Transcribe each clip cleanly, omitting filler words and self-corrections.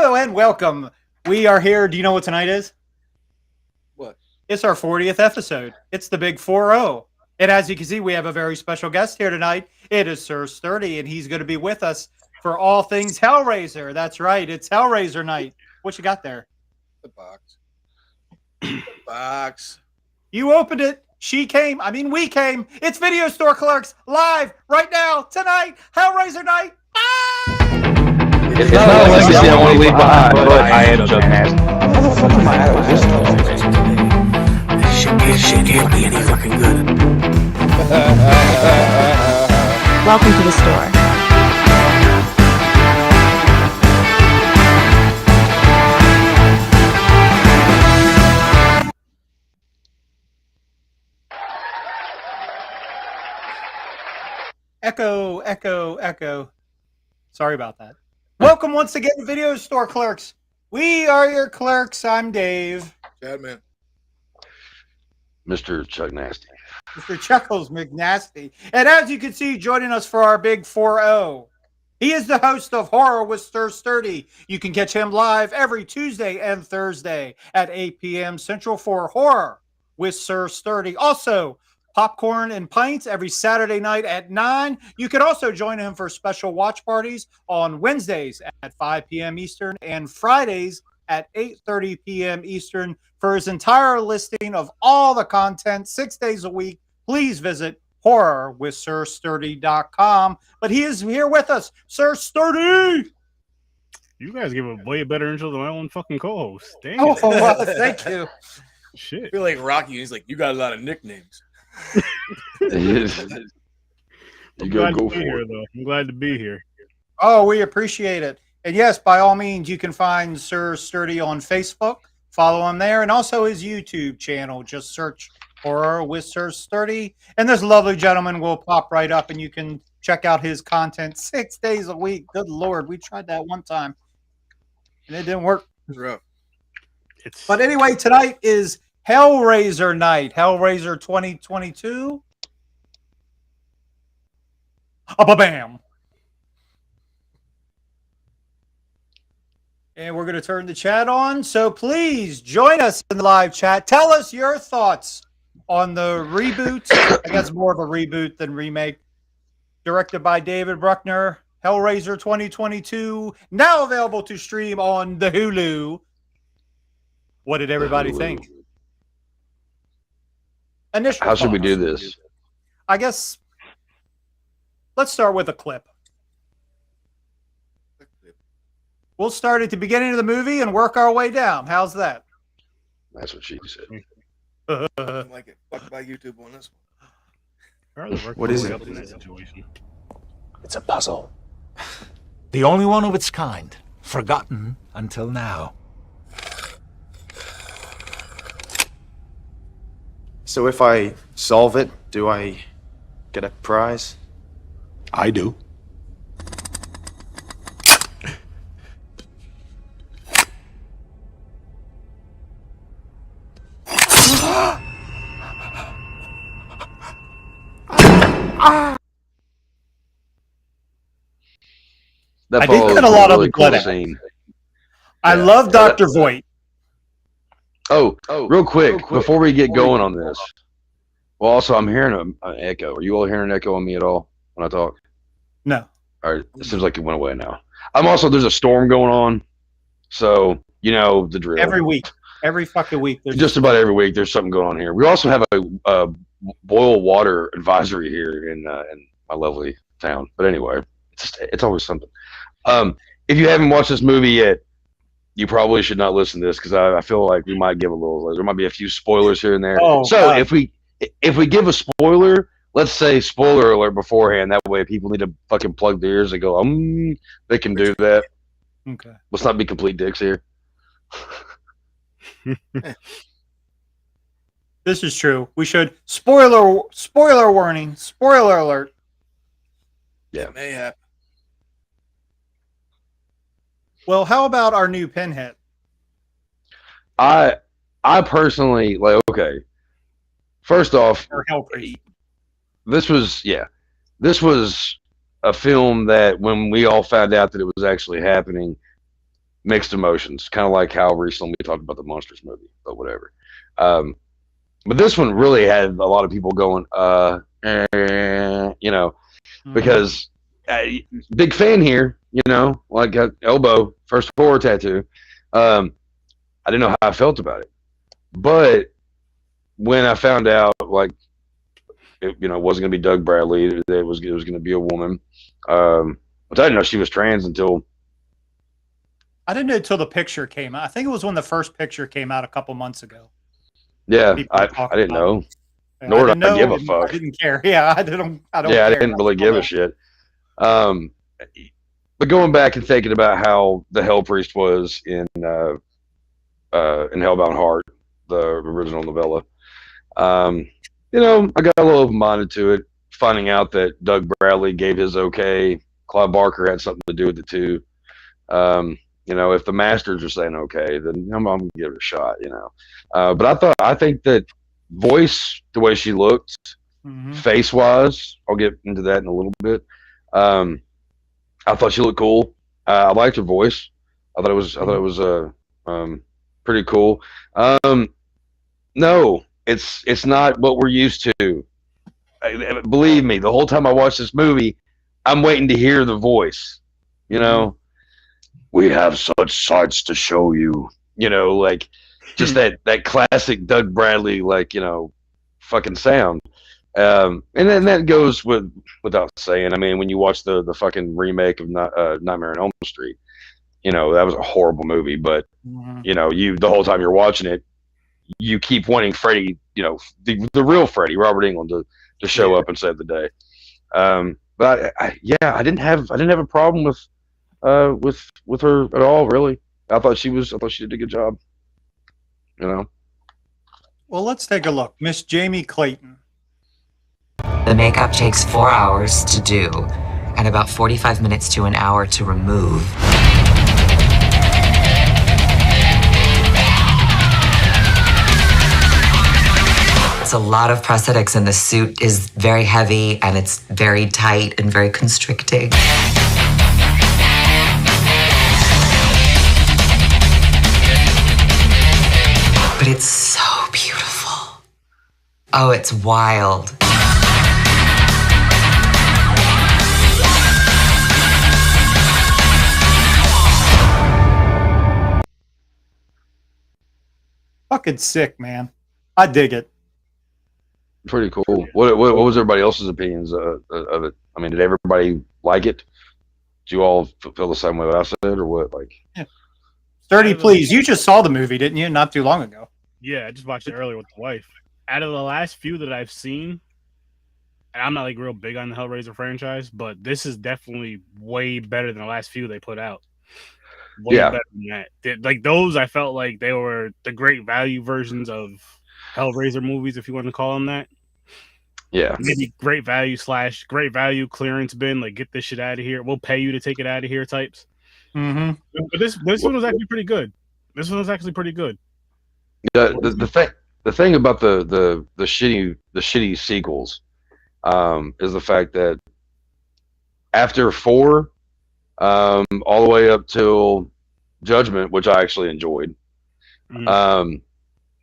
Hello and welcome. We are here. Do you know what tonight is? What? It's our 40th episode. It's the big 4-0. And as you can see, we have a very special guest here tonight. It is Sir Sturdy, and he's going to be with us for all things Hellraiser. That's right. It's Hellraiser night. What you got there? The box. The box. You opened it. She came. I mean, we came. It's Video Store Clerks live right now tonight. Hellraiser night. It's not a legacy I want to leave behind, but I am Chuck Nasty. How the fuck am I out of this? Shit can't be any fucking good. Welcome to the store. Echo, echo, echo. Sorry about that. Welcome once again to Video Store Clerks. We are your clerks. I'm Dave. Chadman. Mr. Chuck Nasty. Mr. Chuckles McNasty. And as you can see, joining us for our big 4-0, he is the host of Horror with Sir Sturdy. You can catch him live every Tuesday and Thursday at 8 p.m. Central for Horror with Sir Sturdy. Also, Popcorn and Pints every Saturday night at 9. You can also join him for special watch parties on Wednesdays at 5 p.m. Eastern and Fridays at 8:30 p.m. Eastern. For his entire listing of all the content 6 days a week, please visit horrorwithsirsturdy.com. But he is here with us, Sir Sturdy. You guys give a way better intro than my own fucking co-host. Dang Oh, it. well, thank you. I Shit. feel like Rocky. He's like, you got a lot of nicknames. You I'm gotta glad go to for be here, it. though. I'm glad to be here. Oh, we appreciate it. And yes, by all means, you can find Sir Sturdy on Facebook. Follow him there. And also his YouTube channel. Just search Horror with Sir Sturdy. And this lovely gentleman will pop right up and you can check out his content 6 days a week. Good Lord. We tried that one time and it didn't work. It's rough. But anyway, tonight is Hellraiser night. Hellraiser 2022. Bam. And we're going to turn the chat on. So please join us in the live chat. Tell us your thoughts on the reboot. I guess more of a reboot than remake. Directed by David Bruckner. Hellraiser 2022. Now available to stream on the Hulu. What did everybody think? Initial How should we thoughts. do this? I guess let's start with a clip. We'll start at the beginning of the movie and work our way down. How's that? That's what she said. I don't like it. Fucked by YouTube on this What is it? In that situation. It's a puzzle. The only one of its kind. Forgotten until now. So if I solve it, do I get a prize? I do. That I did follows get a lot of really blood cool out. scene. I Yeah. love Dr. Voight. Oh, real quick, before we get going on this. Well, also, I'm hearing an echo. Are you all hearing an echo on me at all when I talk? No. All right, it seems like it went away now. There's a storm going on, so you know the drill. Every week. Every fucking week. There's Just about every week, there's something going on here. We also have a boil water advisory here in my lovely town. But anyway, it's always something. If you haven't watched this movie yet, you probably should not listen to this because I feel like we might give a little. There might be a few spoilers here and there. Oh, so God. if we give a spoiler, let's say spoiler alert beforehand. That way, people need to fucking plug their ears and go. They can do that. Okay. Let's not be complete dicks here. This is true. We should spoiler warning, spoiler alert. Yeah. It may happen. Well, how about our new Pinhead? I personally like. Okay, first off, Or Hellraiser? this was a film that when we all found out that it was actually happening, mixed emotions, kind of like how recently we talked about the Monsters movie, but whatever. But this one really had a lot of people going, because big fan here, like elbow, first horror tattoo. I didn't know how I felt about it, but when I found out, like, it wasn't going to be Doug Bradley, it was going to be a woman. Which I didn't know she was trans until. I didn't know until the picture came out. I think it was when the first picture came out a couple months ago. Yeah, People I talking didn't about know. it. Yeah, Nor I did didn't I give a and fuck. I didn't care. Yeah, I don't. Yeah, care. I didn't really give a shit. But going back and thinking about how the Hell Priest was in Hellbound Heart, the original novella, I got a little open-minded to it, finding out that Doug Bradley gave his okay. Clive Barker had something to do with it too. If the masters are saying okay, then I'm gonna give it a shot. But I think that voice, the way she looked, face wise, I'll get into that in a little bit. I thought she looked cool. I liked her voice. I thought it was pretty cool. No, it's not what we're used to. Believe me, the whole time I watched this movie, I'm waiting to hear the voice. We have such sights to show you. Like just that classic Doug Bradley, like, fucking sound. And then that goes without saying. I mean, when you watch the fucking remake of Nightmare on Elm Street, that was a horrible movie. But you the whole time you're watching it, you keep wanting Freddy, the real Freddy, Robert Englund, to show up and save the day. But I didn't have a problem with her at all. Really, I thought she did a good job. Well, let's take a look. Miss Jamie Clayton. The makeup takes 4 hours to do and about 45 minutes to an hour to remove. It's a lot of prosthetics, and the suit is very heavy and it's very tight and very constricting. But it's so beautiful. Oh, it's wild. Fucking sick, man. I dig it. Pretty cool. What was everybody else's opinions of it? I mean, did everybody like it? Do you all feel the same way I said, or what? Like, Sturdy, please. You just saw the movie, didn't you? Not too long ago. Yeah, I just watched it earlier with the wife. Out of the last few that I've seen, and I'm not like real big on the Hellraiser franchise, but this is definitely way better than the last few they put out. Way better than that. Like those, I felt like they were the great value versions of Hellraiser movies, if you want to call them that. Yeah. Maybe great value / great value clearance bin, like get this shit out of here. We'll pay you to take it out of here types. Mm-hmm. But this one was actually pretty good. This one was actually pretty good. The thing about the shitty sequels is the fact that after 4, all the way up till Judgment, which I actually enjoyed,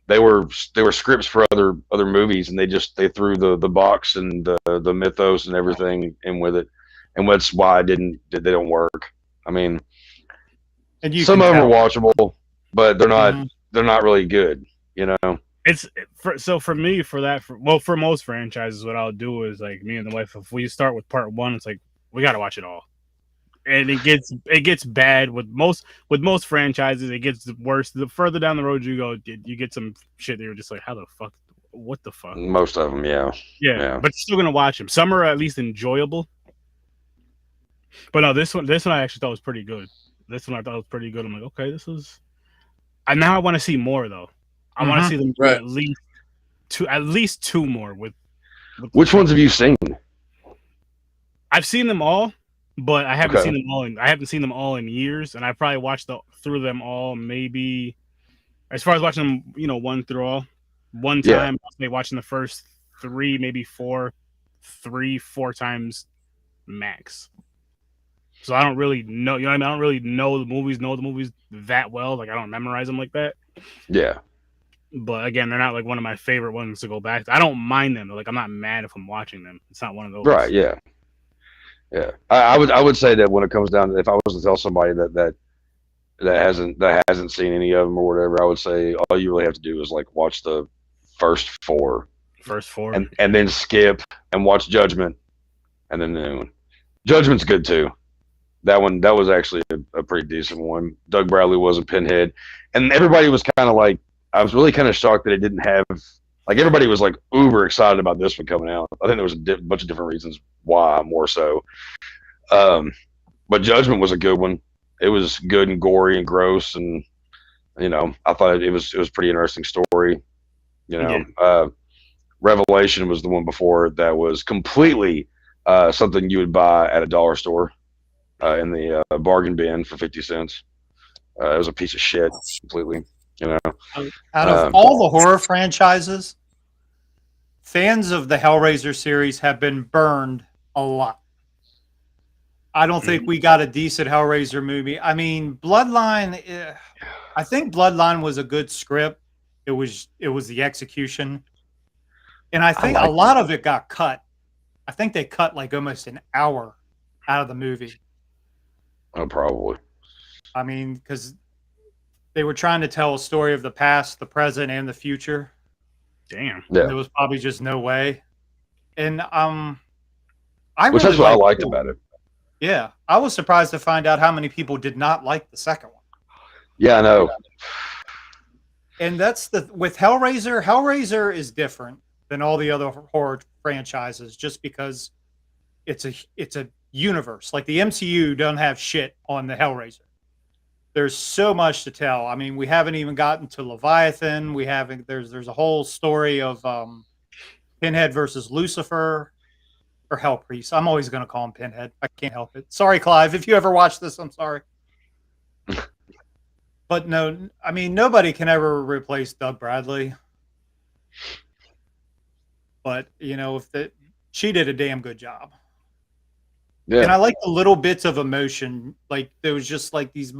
they were scripts for other movies, and they threw the box and the mythos and everything in with it, and that's why they don't work. I mean, and some of them are watchable, but they're not really good. For me, for most franchises, what I'll do is, like, me and the wife, if we start with part 1, it's like we got to watch it all. And it gets bad with most franchises. It gets worse the further down the road you go. You get some shit that you're just like, how the fuck, what the fuck? Most of them, yeah. But you're still gonna watch them. Some are at least enjoyable. But no, this one I actually thought was pretty good. This one I thought was pretty good. I'm like, okay, this is. And now I want to see more though. I want to see them do at least two more with Which ones have you seen? I've seen them all. But I haven't seen them all. I haven't seen them all in years, and I probably watched through them all. Maybe as far as watching them, 1 through all, one time. Maybe watching the first 3, maybe 4 times max. So I don't really know. You know what I mean? I don't really know the movies that well. Like I don't memorize them like that. Yeah. But again, they're not like one of my favorite ones to go back to. I don't mind them. Like I'm not mad if I'm watching them. It's not one of those. Right. Yeah. Yeah. I would say that when it comes down to, if I was to tell somebody that hasn't seen any of them or whatever, I would say all you really have to do is like watch the first four, and then skip and watch Judgment, and then the new one. Judgment's good too. That was actually a pretty decent one. Doug Bradley was a Pinhead, and everybody was kind of like, I was really kind of shocked that it didn't have, like, everybody was like uber excited about this one coming out. I think there was a bunch of different reasons why, more so. But Judgment was a good one. It was good and gory and gross, and I thought it was a pretty interesting story. Revelation was the one before that was completely something you would buy at a dollar store in the bargain bin for 50 cents. It was a piece of shit completely. Out of all the horror franchises, fans of the Hellraiser series have been burned a lot. I don't think we got a decent Hellraiser movie. I mean, Bloodline, I think Bloodline was a good script. It was the execution. And I think a lot of it got cut. I think they cut like almost an hour out of the movie. Oh, probably. I mean, because they were trying to tell a story of the past, the present, and the future. Damn. Yeah. There was probably just no way. And Which is what I liked about it. Yeah, I was surprised to find out how many people did not like the second one. Yeah, I know. And that's with Hellraiser. Hellraiser is different than all the other horror franchises, just because it's a universe. Like the MCU don't have shit on the Hellraiser. There's so much to tell. I mean, we haven't even gotten to Leviathan. We haven't. There's a whole story of Pinhead versus Lucifer. Or Hell Priest. I'm always going to call him Pinhead. I can't help it. Sorry, Clive. If you ever watch this, I'm sorry. But no, I mean, nobody can ever replace Doug Bradley. But, she did a damn good job. Yeah. And I like the little bits of emotion. Like, there was just like these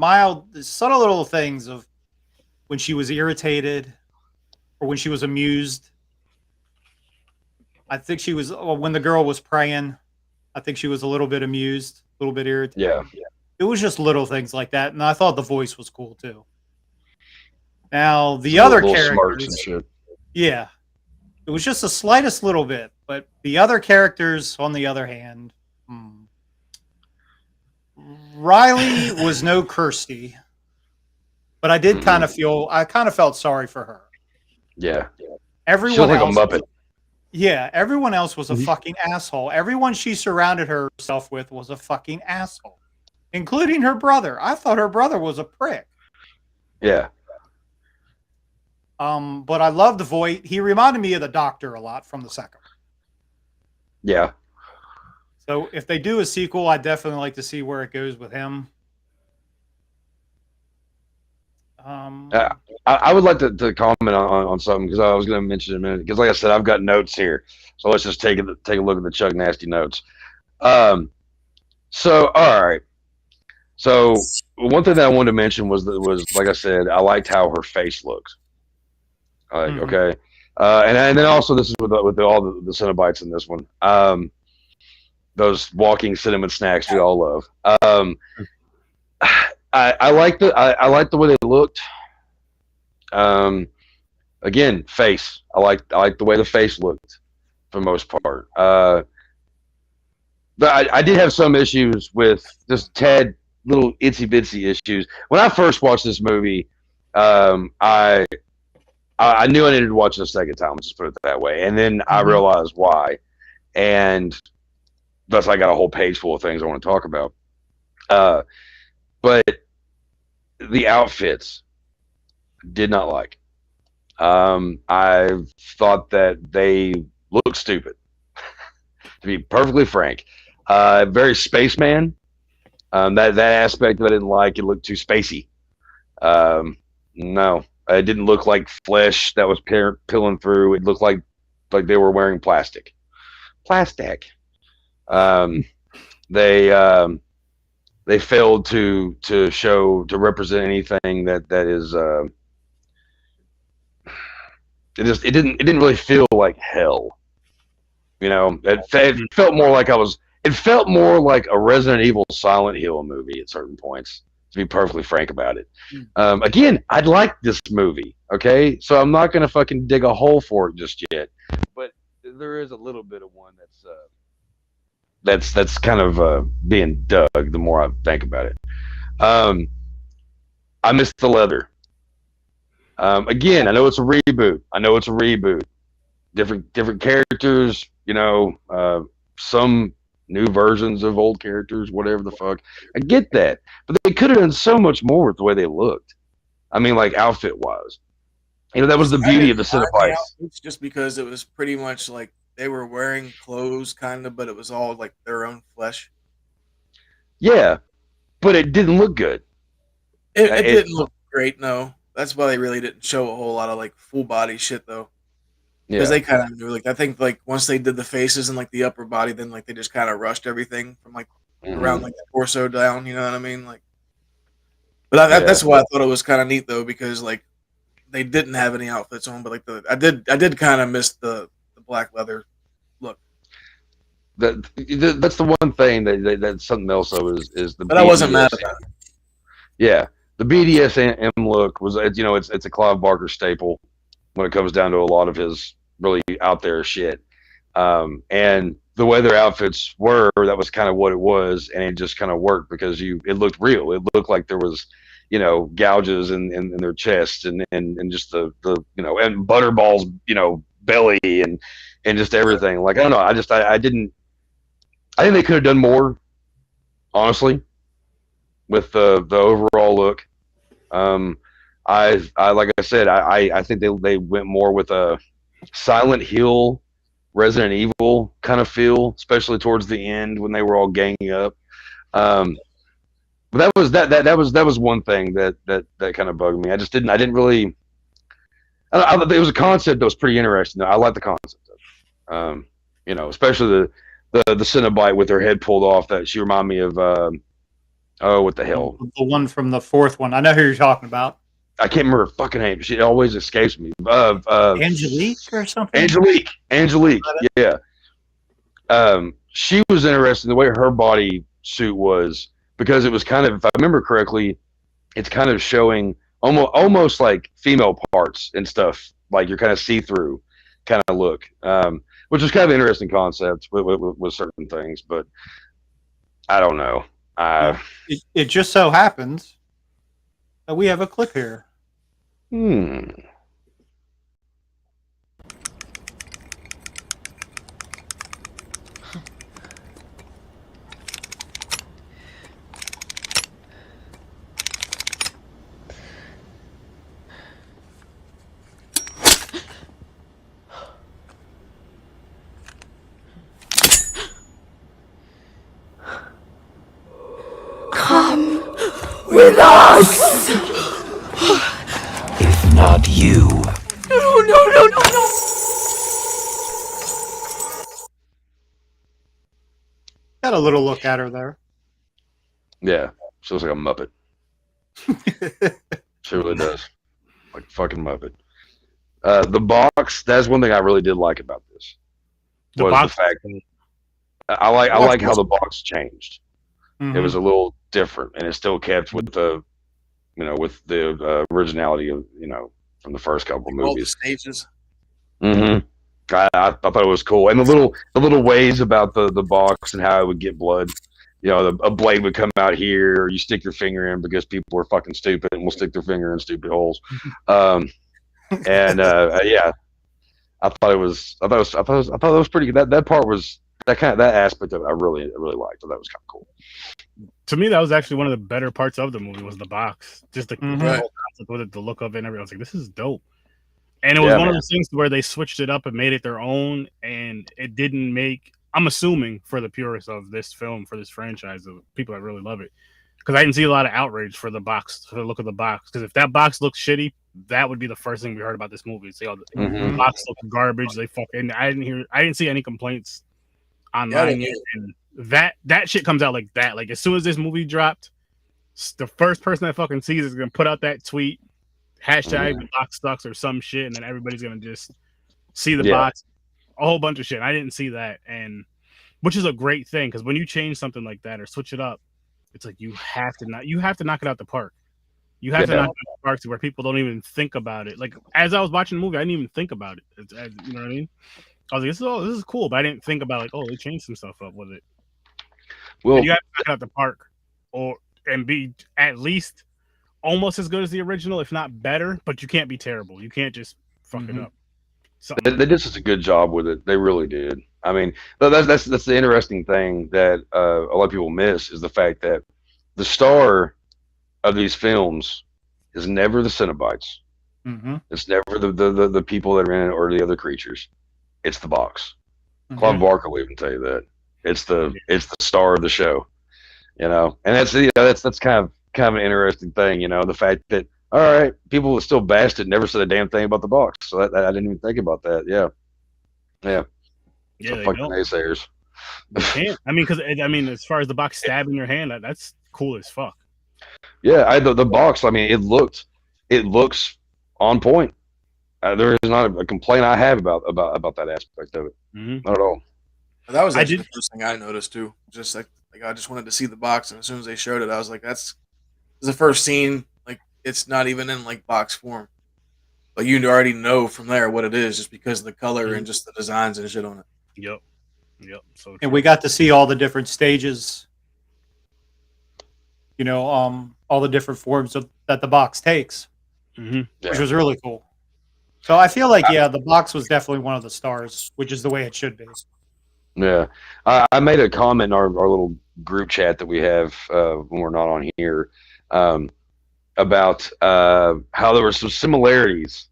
subtle little things of when she was irritated or when she was amused. I think she was, when the girl was praying, I think she was a little bit amused, a little bit irritated. Yeah. It was just little things like that. And I thought the voice was cool too. Now, the other characters. Yeah. It was just the slightest little bit. But the other characters, on the other hand, Riley was no Kirsty. But I did kind of felt sorry for her. Yeah. Everyone she else. Like a Muppet. Yeah, everyone else was a fucking asshole. Everyone she surrounded herself with was a fucking asshole, including her brother. I thought her brother was a prick. Yeah. But I loved Voight. He reminded me of the Doctor a lot from the second. Yeah. So if they do a sequel, I'd definitely like to see where it goes with him. I would like to comment on something, because I was going to mention in a minute. Because like I said, I've got notes here, so let's just take a look at the Chuck Nasty notes. So all right. So one thing that I wanted to mention was like I said, I liked how her face looked. Okay. And then also this is with all the Cenobites in this one. Those walking cinnamon snacks we all love. I like the way they looked. Again, face. I like the way the face looked for the most part. But I did have some issues with just tad little itsy bitsy issues. When I first watched this movie, I knew I needed to watch it a second time. Let's just put it that way. And then I realized why, and thus I got a whole page full of things I want to talk about. But the outfits did not like. I thought that they looked stupid, to be perfectly frank. Very spaceman. That aspect that I didn't like. It looked too spacey. No, it didn't look like flesh that was peeling through. It looked like they were wearing plastic. they failed to represent anything that is it didn't really feel like hell. You know, it felt more like it felt more like a Resident Evil Silent Hill movie at certain points, to be perfectly frank about it. Again, I'd like this movie, okay? So I'm not going to fucking dig a hole for it just yet. But there is a little bit of one that's kind of being dug the more I think about it. I miss the leather. Again, I know it's a reboot. Different characters, you know, some new versions of old characters, whatever the fuck. I get that, but they could have done so much more with the way they looked. I mean, like outfit wise, you know, that was the beauty of the Cinefights. Just because it was pretty much like they were wearing clothes, kind of, but it was all like their own flesh. Yeah, but it didn't look good. It didn't look great. No, that's why they really didn't show a whole lot of like full body shit though. Because they kind of knew, like, I think, like, once they did the faces and like the upper body, then like they just kind of rushed everything from like around like the torso down. You know what I mean? Like, but that's why I thought it was kind of neat though, because like they didn't have any outfits on, but like I did kind of miss the black leather look. That's the one thing that's something else though is the. But I wasn't mad at that. Yeah, the BDSM look was, you know, it's a Clive Barker staple when it comes down to a lot of his really out there shit. And the way their outfits were, that was kind of what it was, and it just kind of worked because it looked real. It looked like there was, you know, gouges in their chests and just the you know, and Butterball's, you know, belly and just everything. Like, I don't know, I think they could have done more, honestly, with the overall look. I like I said, I think they went more with a Silent Hill, Resident Evil kind of feel, especially towards the end when they were all ganging up. But that was one thing that kind of bugged me. I didn't really. It was a concept that was pretty interesting. I like the concept of it. You know, especially the Cenobite with her head pulled off. That she reminded me of. Oh, what the hell? The one from the fourth one. I know who you're talking about. I can't remember her fucking name. She always escapes me. Angelique or something? Angelique. Yeah. She was interesting the way her body suit was, because it was kind of, if I remember correctly, it's kind of showing almost like female parts and stuff. Like you're kind of see-through kind of look, which was kind of an interesting concept with certain things. But I don't know. It just so happens that we have a clip here. Come with us! If not you. No. Got a little look at her there. Yeah, she looks like a Muppet. She really does. Like fucking Muppet. The box, that's one thing I really did like about this. The box. fact I like how the box changed. Mm-hmm. It was a little different, and it still kept with the, you know, with the originality of, you know, from the first couple movies. All the stages. Mm-hmm. I thought it was cool, and the little ways about the box and how it would get blood. You know, a blade would come out here, or you stick your finger in because people are fucking stupid and will stick their finger in stupid holes. Yeah, I thought it was pretty good. That part was that aspect of it I really liked. So that was kind of cool. To me, that was actually one of the better parts of the movie, was the box. Just the whole concept with it, the look of it and everything. I was like, this is dope. And it was one of those things where they switched it up and made it their own, and it didn't make, I'm assuming, for the purists of this film, for this franchise, of people that really love it, because I didn't see a lot of outrage for the box, for the look of the box. Because if that box looks shitty, that would be the first thing we heard about this movie. See, all the box looks garbage. They fucking, I didn't see any complaints online. that shit comes out like that. Like as soon as this movie dropped, the first person that fucking sees is gonna put out that tweet, hashtag the box sucks or some shit, and then everybody's gonna just see the box, a whole bunch of shit. I didn't see that, and which is a great thing because when you change something like that or switch it up, it's like you have to knock it out the park. You have to knock it out the park to where people don't even think about it. Like as I was watching the movie, I didn't even think about it. You know what I mean? I was like, this is cool, but I didn't think about like, oh, they changed some stuff up with it. Well, and you have to knock it out the park, and be at least almost as good as the original, if not better. But you can't be terrible. You can't just fuck it up. They did such a good job with it. They really did. I mean, that's the interesting thing that a lot of people miss is the fact that the star of these films is never the Cenobites. It's never the people that are in it or the other creatures. It's the box. Clive Barker will even tell you that. It's the star of the show. You know, and that's kind of an interesting thing. You know, the fact that all right, people still bashed it, never said a damn thing about the box. So I didn't even think about that. Yeah. So fucking naysayers. They can't. I mean, because as far as the box stabbing your hand, that's cool as fuck. Yeah, the box. I mean, it looks on point. There is not a complaint I have about that aspect of it. Not at all. That was actually the first thing I noticed too. Just like I just wanted to see the box, and as soon as they showed it, I was like, "That's the first scene." Like it's not even in like box form, but you already know from there what it is, just because of the color and just the designs and shit on it. Yep. So and we got to see all the different stages. You know, all the different forms that the box takes, which was really cool. So I feel like the box was definitely one of the stars, which is the way it should be. Yeah, I made a comment in our little group chat that we have when we're not on here about how there were some similarities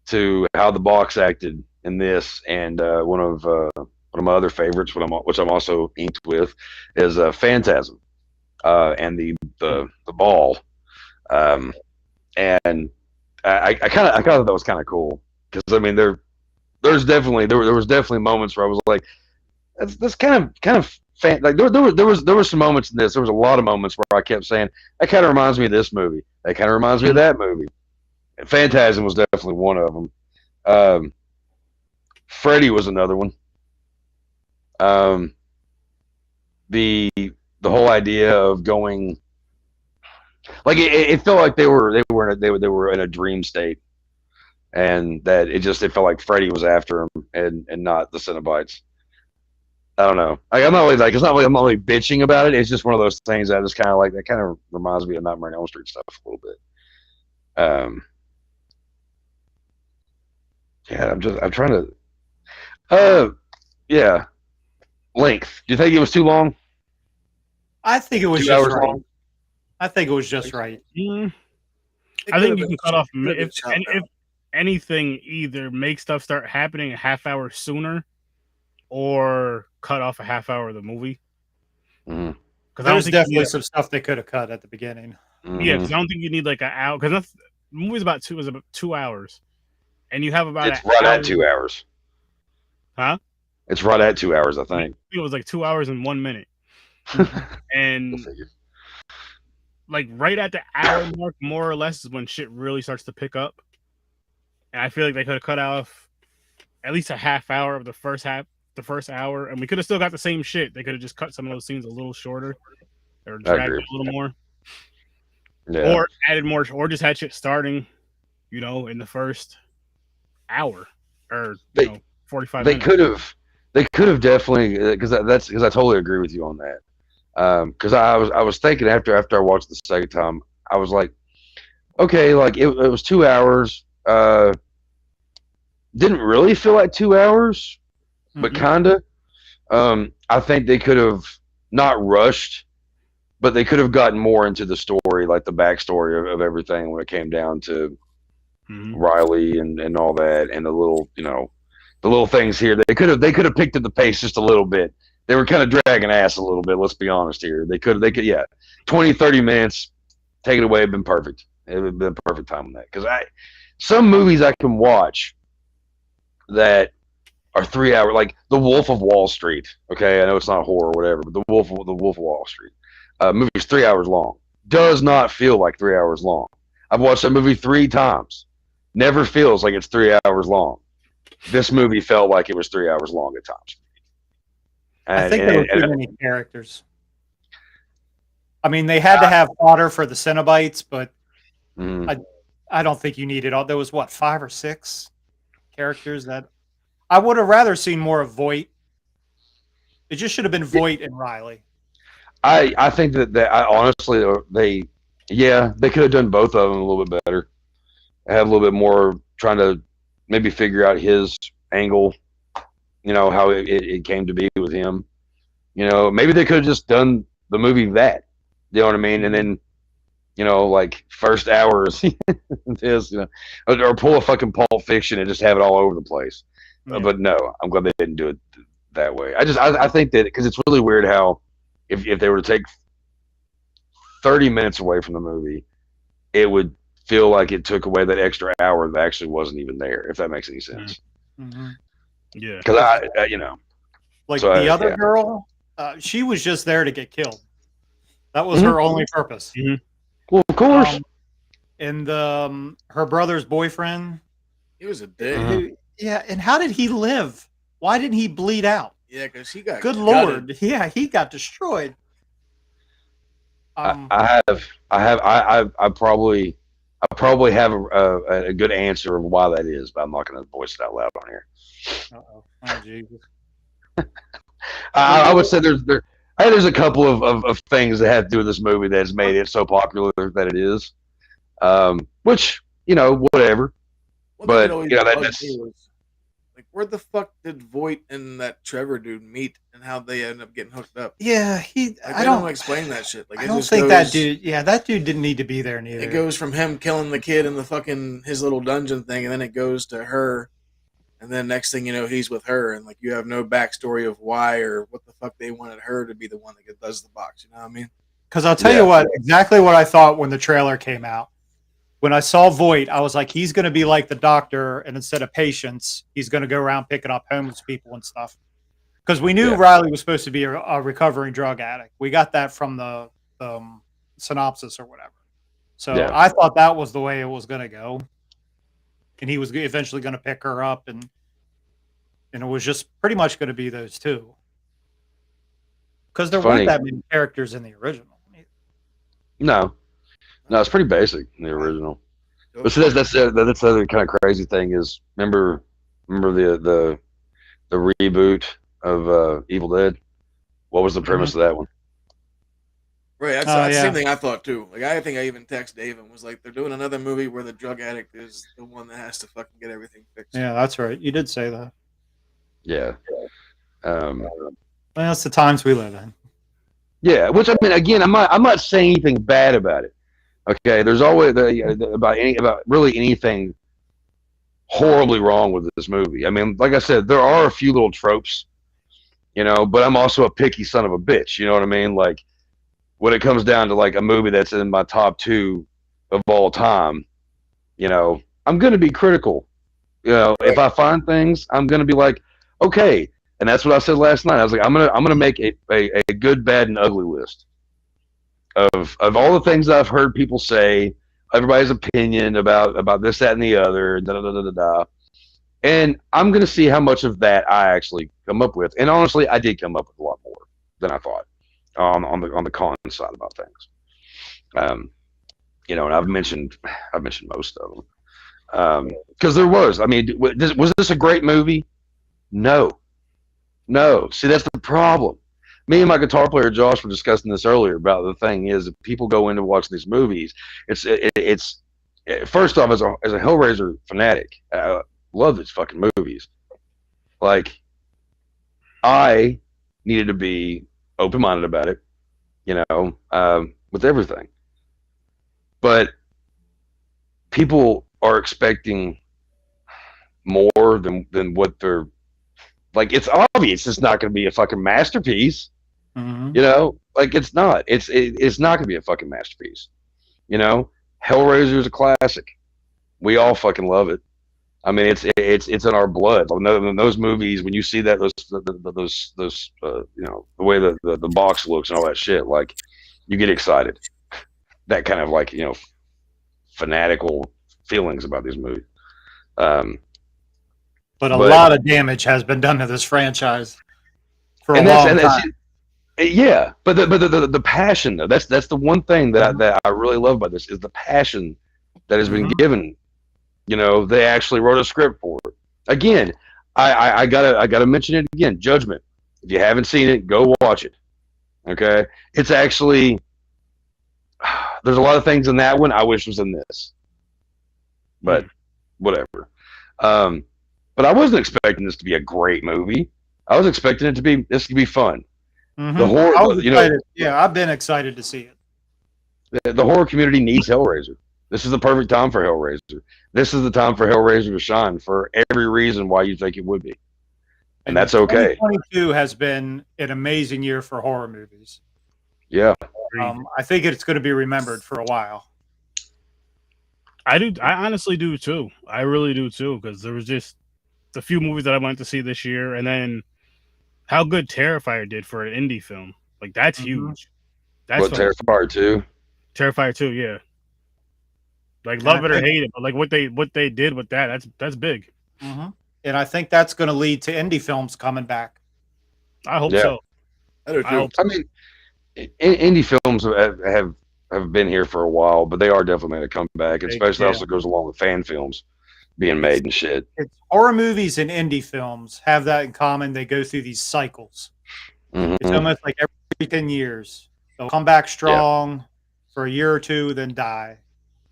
to how the box acted in this, and one of my other favorites, which I'm also inked with, is Phantasm and the ball, and I kind of thought that was kind of cool because I mean there was definitely moments where I was like, that's kind of like there was some moments in this. There was a lot of moments where I kept saying that kind of reminds me of this movie. That kind of reminds me of that movie. And Phantasm was definitely one of them. Freddy was another one. The whole idea of going, like it felt like they were in a dream state, and that it felt like Freddy was after him and not the Cenobites. I don't know. I'm not really I'm not really bitching about it. It's just one of those things that I just kind of like. That kind of reminds me of Nightmare on Elm Street stuff a little bit. Yeah, I'm trying to. Yeah, length. Do you think it was too long? I think it was 2 just hours right. long? I think it was just right. I think you can cut off if anything. Either make stuff start happening a half hour sooner, or cut off a half hour of the movie. Because there's definitely some stuff they could have cut at the beginning. Yeah, because I don't think you need like an hour. Because the movie's about 2 hours, and you have about it's right at 2 hours. Huh? It's right at 2 hours, I think. It was like 2 hours and 1 minute, and like right at the hour mark, more or less, is when shit really starts to pick up. And I feel like they could have cut off at least a half hour of the first hour, and we could have still got the same shit. They could have just cut some of those scenes a little shorter, or dragged it a little more, or added more, or just had shit starting, in the first hour or 45 minutes. They could have definitely, because I totally agree with you on that. Because I was thinking after I watched the second time, I was like, okay, like it was 2 hours. Didn't really feel like 2 hours. But kinda, I think they could have not rushed, but they could have gotten more into the story, like the backstory of everything when it came down to Riley and all that, and the little things here. They could have picked up the pace just a little bit. They were kind of dragging ass a little bit. Let's be honest here. They could 20, 30 minutes, take it away, have been perfect. It would have been a perfect time on that. Because some movies I can watch that are 3 hour, like The Wolf of Wall Street. Okay, I know it's not horror or whatever, but The Wolf of Wall Street movie is 3 hours long. Does not feel like 3 hours long. I've watched that movie 3 times. Never feels like it's 3 hours long. This movie felt like it was 3 hours long at times. And, I think there were too many characters. I mean, they had to have fodder for the Cenobites, but I don't think you needed all. There was what, 5 or 6 characters that I would have rather seen more of Voight. It just should have been Voight and Riley. I think that I honestly they could have done both of them a little bit better. Have a little bit more trying to maybe figure out his angle, how it came to be with him. Maybe they could have just done the movie that, you know what I mean? And then, like first hours, this, or pull a fucking Pulp Fiction and just have it all over the place. Yeah. But no, I'm glad they didn't do it that way. I think that because it's really weird how if they were to take 30 minutes away from the movie, it would feel like it took away that extra hour that actually wasn't even there, if that makes any sense. Mm-hmm. Yeah. Because like so the other girl, she was just there to get killed. That was her only purpose. Mm-hmm. Well, of course. And her brother's boyfriend, he was a dick. Yeah, and how did he live? Why didn't he bleed out? Yeah, because he got good gutted. Lord. Yeah, he got destroyed. I probably have a good answer of why that is, but I'm not going to voice it out loud on here. Uh-oh. Oh, Jesus. I would say there's a couple of things that have to do with this movie that has made it so popular that it is. Which, whatever. Well, but, that's... Like, where the fuck did Voight and that Trevor dude meet and how they end up getting hooked up? Yeah, I don't explain that shit. Like, I don't think that dude, that dude didn't need to be there neither. It goes from him killing the kid in the fucking, his little dungeon thing, and then it goes to her, and then next thing you know, he's with her, and like, you have no backstory of why or what the fuck they wanted her to be the one that does the box, you know what I mean? Because I'll tell you what, exactly what I thought when the trailer came out. When I saw Voight, I was like, he's going to be like the doctor, and instead of patients, he's going to go around picking up homeless people and stuff. Because we knew Riley was supposed to be a recovering drug addict. We got that from the synopsis or whatever. So I thought that was the way it was going to go. And he was eventually going to pick her up, and it was just pretty much going to be those two. Because there weren't that many characters in the original. No, it's pretty basic in the original. But see, that's the other kind of crazy thing is remember the reboot of Evil Dead. What was the premise of that one? Right, that's the same thing I thought too. Like, I think I even texted Dave and was like, they're doing another movie where the drug addict is the one that has to fucking get everything fixed. Yeah, that's right. You did say that. Yeah. Well, it's the times we live in. Yeah, which I mean, again, I'm not saying anything bad about it. Okay, there's always about really anything horribly wrong with this movie. I mean, like I said, there are a few little tropes, but I'm also a picky son of a bitch. You know what I mean? Like, when it comes down to like a movie that's in my top 2 of all time, I'm going to be critical. If I find things, I'm going to be like, okay. And that's what I said last night. I was like, I'm gonna make a good, bad, and ugly list of all the things I've heard people say, everybody's opinion about this, that, and the other, da da da da da. And I'm gonna see how much of that I actually come up with. And honestly, I did come up with a lot more than I thought on the con side about things. And I've mentioned most of them because there was. I mean, was this a great movie? No. See, that's the problem. Me and my guitar player Josh were discussing this earlier about the thing is if people go into watching these movies, it's first off as a Hellraiser fanatic, I love these fucking movies. Like, I needed to be open-minded about it, with everything. But people are expecting more than what they're. Like, it's obvious it's not going to be a fucking masterpiece, like it's not. It's not going to be a fucking masterpiece, Hellraiser is a classic. We all fucking love it, I mean, it's in our blood. In those movies, when you see that those the way the box looks and all that shit, like you get excited. That kind of like fanatical feelings about these movies. But a lot of damage has been done to this franchise for a long time. Yeah, but the passion though, that's the one thing that I really love about this is the passion that has been given. They actually wrote a script for it. Again, I gotta mention it again. Judgment. If you haven't seen it, go watch it. Okay, it's actually there's a lot of things in that one I wish was in this, but whatever. But I wasn't expecting this to be a great movie. I was expecting it to be fun. The horror, I've been excited to see it. The horror community needs Hellraiser. This is the perfect time for Hellraiser. This is the time for Hellraiser to shine for every reason why you think it would be. And that's okay. 2022 has been an amazing year for horror movies. Yeah. I think it's going to be remembered for a while. I honestly do too. I really do too, because there was just a few movies that I went to see this year, and then how good Terrifier did for an indie film. Like, that's huge. That's Terrifier 2? Terrifier 2, yeah. Like, love it or hate it, but like what they did with that's big. And I think that's going to lead to indie films coming back. I hope so. I mean, indie films have been here for a while, but they are definitely made a comeback, especially also goes along with fan films being made and shit. It's horror movies and indie films have that in common. They go through these cycles. It's almost like every 10 years. They'll come back strong for a year or two, then die.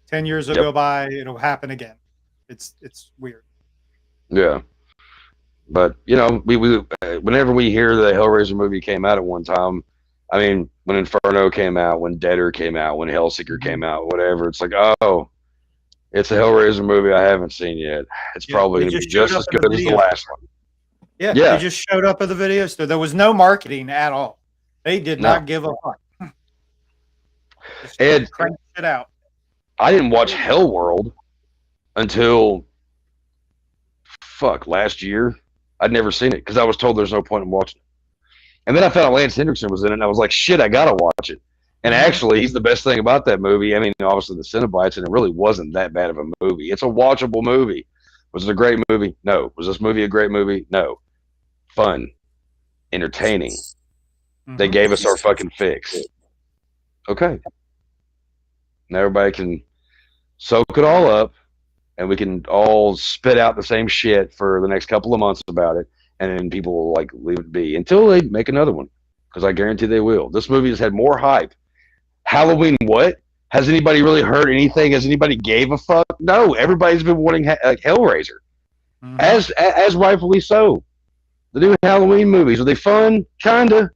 10 years will go by, it'll happen again. It's weird. Yeah. But, we whenever we hear the Hellraiser movie came out at one time, I mean, when Inferno came out, when Deader came out, when Hellseeker came out, whatever, it's like, oh, it's a Hellraiser movie I haven't seen yet. It's probably going to be just as good as the last one. Yeah, they just showed up at the video store. There was no marketing at all. They did not give a fuck. And crank it out. I didn't watch Hellworld until last year. I'd never seen it because I was told there's no point in watching it. And then I found out Lance Henriksen was in it, and I was like, shit, I gotta watch it. And actually, he's the best thing about that movie. I mean, obviously the Cenobites, and it really wasn't that bad of a movie. It's a watchable movie. Was it a great movie? No. Was this movie a great movie? No. Fun. Entertaining. They gave us our fucking fix. Okay. Now everybody can soak it all up, and we can all spit out the same shit for the next couple of months about it, and then people will like leave it be until they make another one, because I guarantee they will. This movie has had more hype. Halloween, what? Has anybody really heard anything? Has anybody gave a fuck? No, everybody's been wanting Hellraiser, as rightfully so. The new Halloween movies, are they fun? Kinda.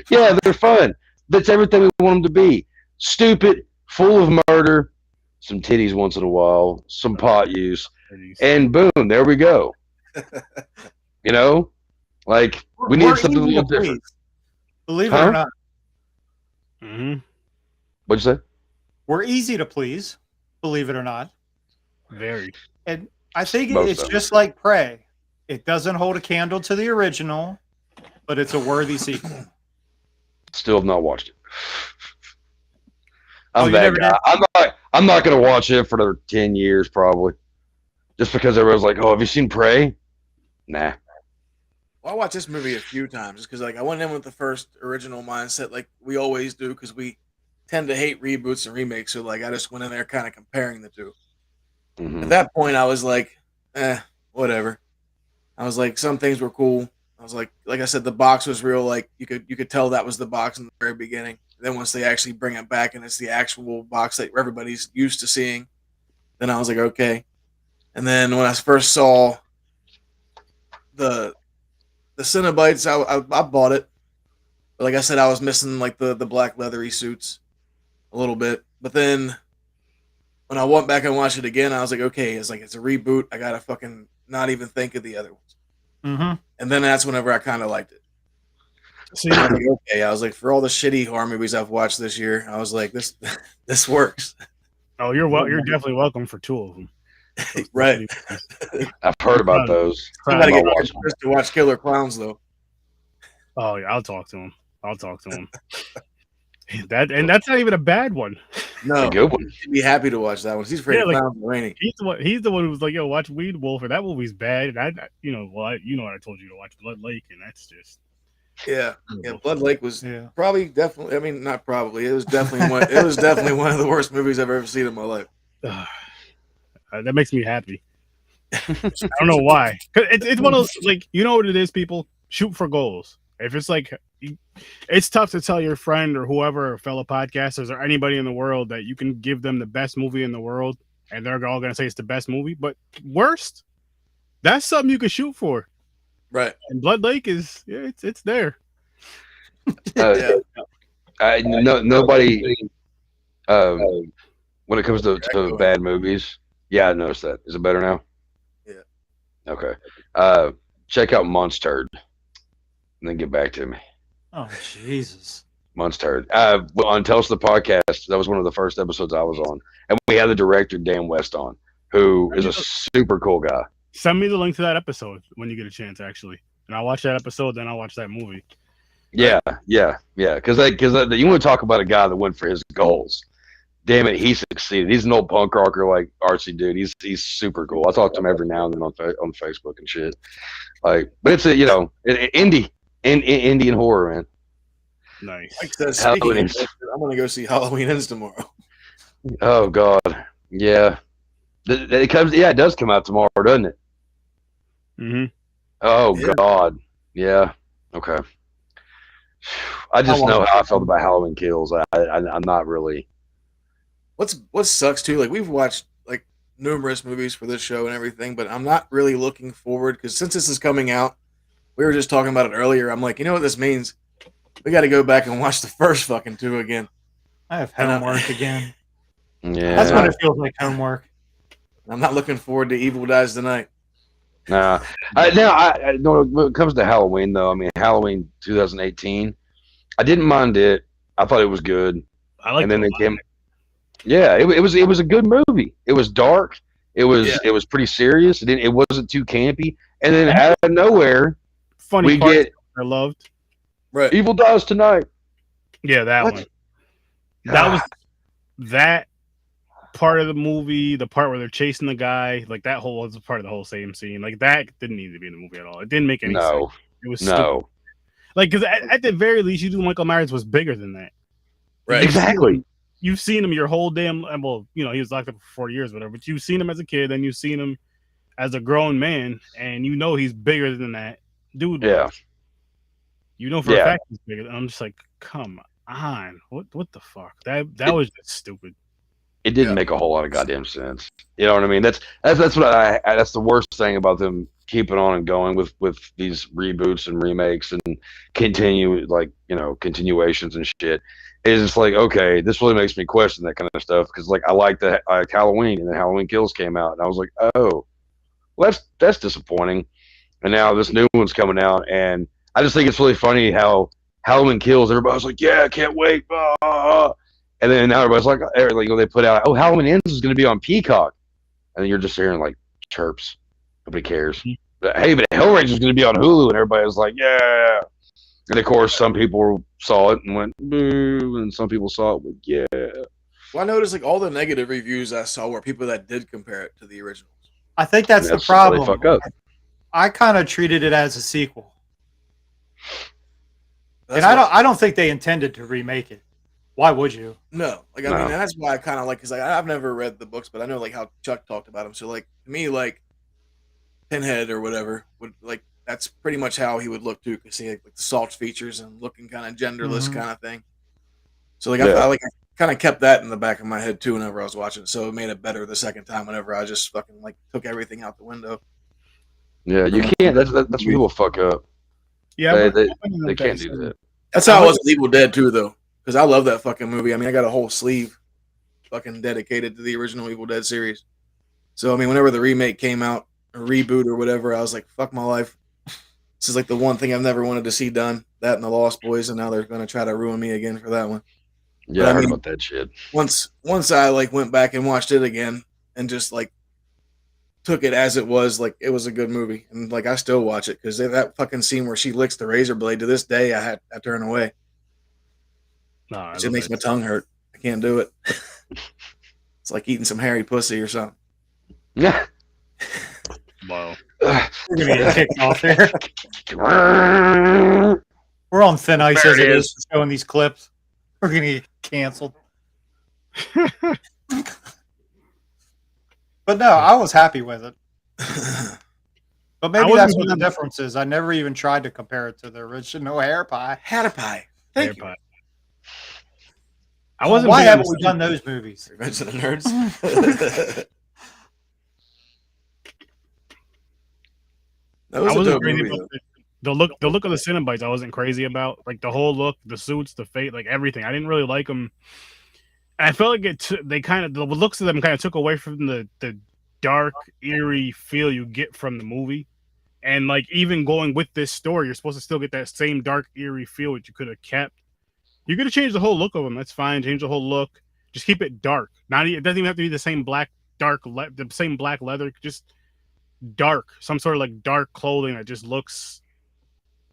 Yeah, they're fun. That's everything we want them to be. Stupid, full of murder, some titties once in a while, some pot use, and boom, there we go. Like we need something a little different. Believe it or not. What'd you say? We're easy to please, believe it or not. Very. And I think it's just like Prey. It doesn't hold a candle to the original, but it's a worthy sequel. Still have not watched it. I'm that guy. I'm not going to watch it for another 10 years probably. Just because everyone's like, oh, have you seen Prey? Nah. Well, I watched this movie a few times just because I went in with the first original mindset like we always do because we tend to hate reboots and remakes. So I just went in there kind of comparing the two. At that point, I was like, whatever. I was like, some things were cool. I was like I said, the box was real. Like you could tell that was the box in the very beginning. Then once they actually bring it back and it's the actual box that everybody's used to seeing, then I was like, okay. And then when I first saw the Cenobites, I bought it. But like I said, I was missing like the black leathery suits a little bit. But then when I went back and watched it again, I was like, okay, it's a reboot. I gotta fucking not even think of the other ones. And then that's whenever I kind of liked it. So I was like, okay, I was like, for all the shitty horror movies I've watched this year, I was like, this works. Oh, you're definitely welcome for two of them. Right. I've heard about those. You gotta get Chris to watch Killer Clowns though. Oh yeah, I'll talk to him. That's not even a bad one. No, a good one. He'd be happy to watch that one. He's afraid of clowns, ain't he? He's the one who was like, "Yo, watch Weed Wolf," and that movie's bad. And you know what I told you to watch Blood Lake, and that's just yeah. Blood Lake was definitely. I mean, not probably. It was definitely one. It was definitely one of the worst movies I've ever seen in my life. That makes me happy. I don't know why. It's one of those, like, you know what it is, people? Shoot for goals. If it's like, it's tough to tell your friend or whoever, fellow podcasters or anybody in the world that you can give them the best movie in the world and they're all going to say it's the best movie, but worst, that's something you can shoot for. Right. And Blood Lake is, it's there. Nobody, when it comes to bad movies, yeah, I noticed that. Is it better now? Yeah. Okay. Check out Monster and then get back to me. Oh, Jesus. Monster. On Tell Us the Podcast, that was one of the first episodes I was on. And we had the director, Dan West, on, who is a super cool guy. Send me the link to that episode when you get a chance, actually. And I'll watch that episode, then I'll watch that movie. Yeah. Because you want to talk about a guy that went for his goals. Damn it, he succeeded. He's an old punk rocker, like artsy dude. He's super cool. I talk to him every now and then on Facebook and shit. Like, but it's indie horror, man. Nice. Speaking of, I'm gonna go see Halloween Ends tomorrow. Oh God, yeah. It does come out tomorrow, doesn't it? Mm-hmm. Oh yeah. God, yeah. Okay. I just know how I felt about Halloween Kills. I'm not really. What sucks too? Like, we've watched like numerous movies for this show and everything, but I'm not really looking forward because since this is coming out, we were just talking about it earlier. I'm like, you know what this means? We got to go back and watch the first fucking two again. I have homework again. Yeah, that's what it feels like. Homework. I'm not looking forward to Evil Dies Tonight. Nah. When it comes to Halloween, though, I mean, Halloween 2018, I didn't mind it. I thought it was good. I like. And then they came. Yeah, it was a good movie. It was dark. It was pretty serious. It wasn't too campy. And then out of nowhere, funny part I loved. Right. Evil Dies Tonight. Yeah, that one. That was that part of the movie, the part where they're chasing the guy, like that whole was part of the whole same scene. Like that didn't need to be in the movie at all. It didn't make any sense. It was stupid. Like, because at the very least, you knew Michael Myers was bigger than that. Right. Exactly. You've seen him your whole damn, well, you know, he was locked up for 4 years, whatever, but you've seen him as a kid, and you've seen him as a grown man, and you know he's bigger than that dude. Yeah. You know for a fact he's bigger. I'm just like, come on. What the fuck? That was just stupid. It didn't make a whole lot of goddamn sense. You know what I mean? That's what that's the worst thing about them keeping on and going with these reboots and remakes and continuations and shit. Is it's like, okay, this really makes me question that kind of stuff because like I like the Halloween and then Halloween Kills came out and I was like, oh, well, that's disappointing. And now this new one's coming out and I just think it's really funny how Halloween Kills, everybody's like, yeah, I can't wait. And then now everybody's like, they put out, oh, Halloween Ends is going to be on Peacock. And then you're just hearing like chirps. Nobody cares. But, hey, but Hellraiser is going to be on Hulu. And everybody was like, yeah. And of course, some people saw it and went, boo. And some people saw it with, yeah. Well, I noticed like all the negative reviews I saw were people that did compare it to the originals. I think that's the problem. Fuck up. I kind of treated it as a sequel. And I don't think they intended to remake it. Why would you? No, like I mean, that's why I kind of like because I've never read the books, but I know like how Chuck talked about them. So like to me, like Pinhead or whatever would like that's pretty much how he would look too, because he had like the soft features and looking kind of genderless kind of thing. So like I kind of kept that in the back of my head too whenever I was watching it. So it made it better the second time whenever I just fucking like took everything out the window. Yeah, you can't. That's where people fuck up. Yeah, they can't do that. That's how I was with Evil Dead too, though. Because I love that fucking movie. I mean, I got a whole sleeve fucking dedicated to the original Evil Dead series. So, I mean, whenever the remake came out, or reboot or whatever, I was like, fuck my life. This is like the one thing I've never wanted to see done. That and the Lost Boys, and now they're going to try to ruin me again for that one. Yeah, I heard about that shit. Once I like went back and watched it again and just like took it as it was, like it was a good movie, and like I still watch it because that fucking scene where she licks the razor blade, to this day I turn away. No, It makes my tongue hurt. I can't do it. It's like eating some hairy pussy or something. Yeah. Wow. We're gonna get kicked off here. We're on thin ice There as it it is. is showing these clips. We're gonna get canceled. But no, I was happy with it. But maybe that's what the difference is. I never even tried to compare it to the original Hair Pie. Hair Pie. Thank you. Pie. I wasn't. Why haven't we done those movies? Revenge of the Nerds. That was I a wasn't dope crazy movie, about the look of the Cenobites. I wasn't crazy about, like the whole look, the suits, the fate, like everything. I didn't really like them. And I felt like the looks of them kind of took away from the dark, eerie feel you get from the movie. And like even going with this story, you're supposed to still get that same dark, eerie feel which you could have kept. You could have changed the whole look of them. That's fine. Change the whole look. Just keep it dark. It doesn't even have to be the same the same black leather. Just dark, some sort of like dark clothing that just looks,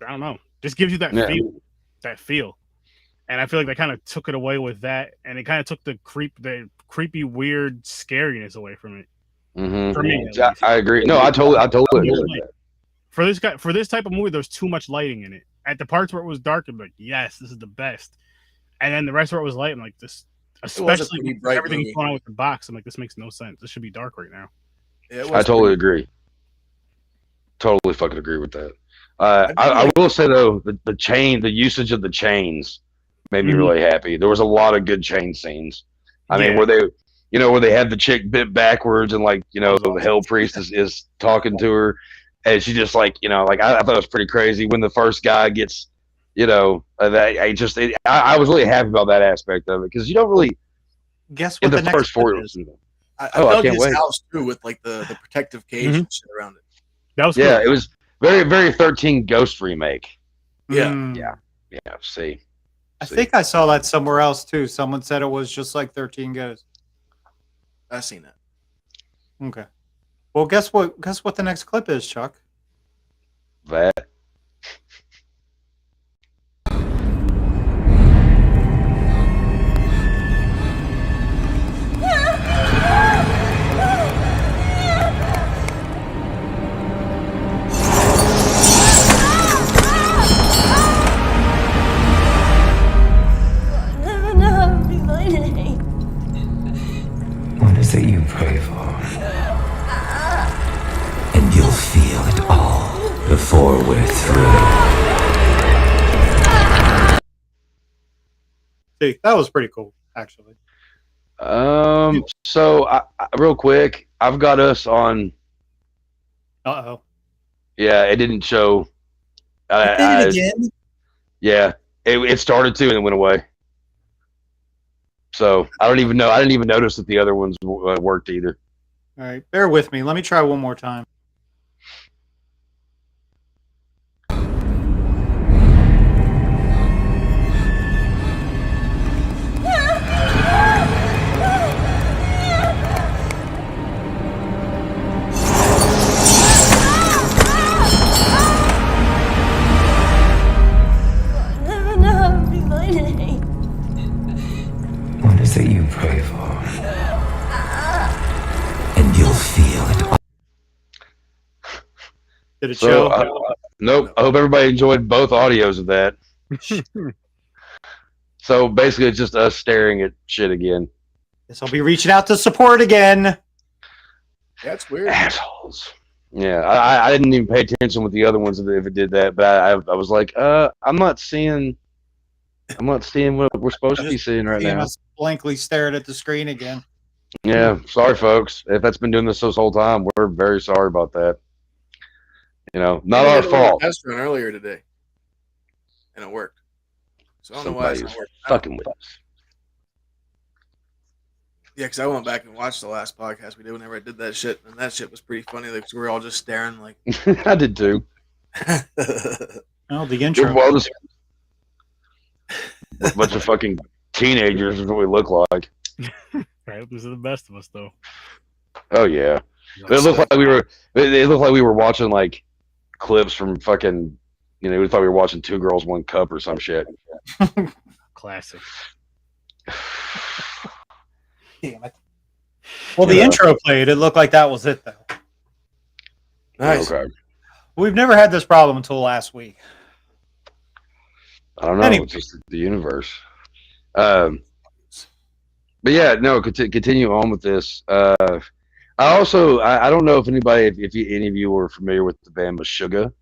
I don't know, just gives you that feel. And I feel like they kind of took it away with that, and it kind of took the creepy, weird scariness away from it. Mm-hmm. For me, I agree. No, I totally agree with that. For this type of movie, there's too much lighting in it. At the parts where it was dark, I'm like, yes, this is the best. And then the rest where it was light, I'm like, this, especially everything going on with the box, I'm like, this makes no sense. This should be dark right now. Yeah, I totally agree. Totally fucking agree with that. I will say though, the usage of the chains made me really happy. There was a lot of good chain scenes. I mean, where they had the chick bit backwards and like, the hell priest is talking to her, and she just like, I thought it was pretty crazy when the first guy gets, I was really happy about that aspect of it, because you don't really guess what in the first four. I dug his house too with like the protective cage and shit around it. That was cool. Yeah, it was very, very 13 Ghost remake. Yeah. Yeah. See. I think I saw that somewhere else too. Someone said it was just like 13 Ghosts. I've seen that. Okay. Well, guess what? Guess what the next clip is, Chuck? That. What is it you pray for? And you'll feel it all before we're through. See, that was pretty cool, actually. So real quick, I've got us on. Uh-oh. Yeah, it didn't show. It did it again? Yeah, it started to and it went away. So I didn't even notice that the other ones worked either. All right, bear with me. Let me try one more time. What is it you pray for? And you'll feel it all. Did it show? Nope. I hope everybody enjoyed both audios of that. So basically, it's just us staring at shit again. Guess I'll be reaching out to support again. That's weird. Assholes. Yeah, I didn't even pay attention with the other ones if it did that, but I was like, I'm not seeing what we're supposed to be seeing right now. Us blankly staring at the screen again. Yeah, sorry, folks. If that's been doing this whole time, we're very sorry about that. Not our fault. Test run earlier today, and it worked. So I don't know why it's not working. Fucking with us. Yeah, because I went back and watched the last podcast we did whenever I did that shit, and that shit was pretty funny. Like, we were all just staring, like. I did too. Oh, the intro. Well, just a bunch of fucking teenagers is what we look like. Right, these are the best of us, though. Oh yeah. It looked like we were. It looked like we were watching like clips from fucking. You know, we thought we were watching Two Girls, One Cup or some shit. Classic. Damn it. Well, the intro played. It looked like that was it, though. Nice. Okay. We've never had this problem until last week. I don't know. Anyway. It's just the universe. But yeah, no. Continue on with this. I don't know if anybody, if any of you were familiar with the band Meshuggah.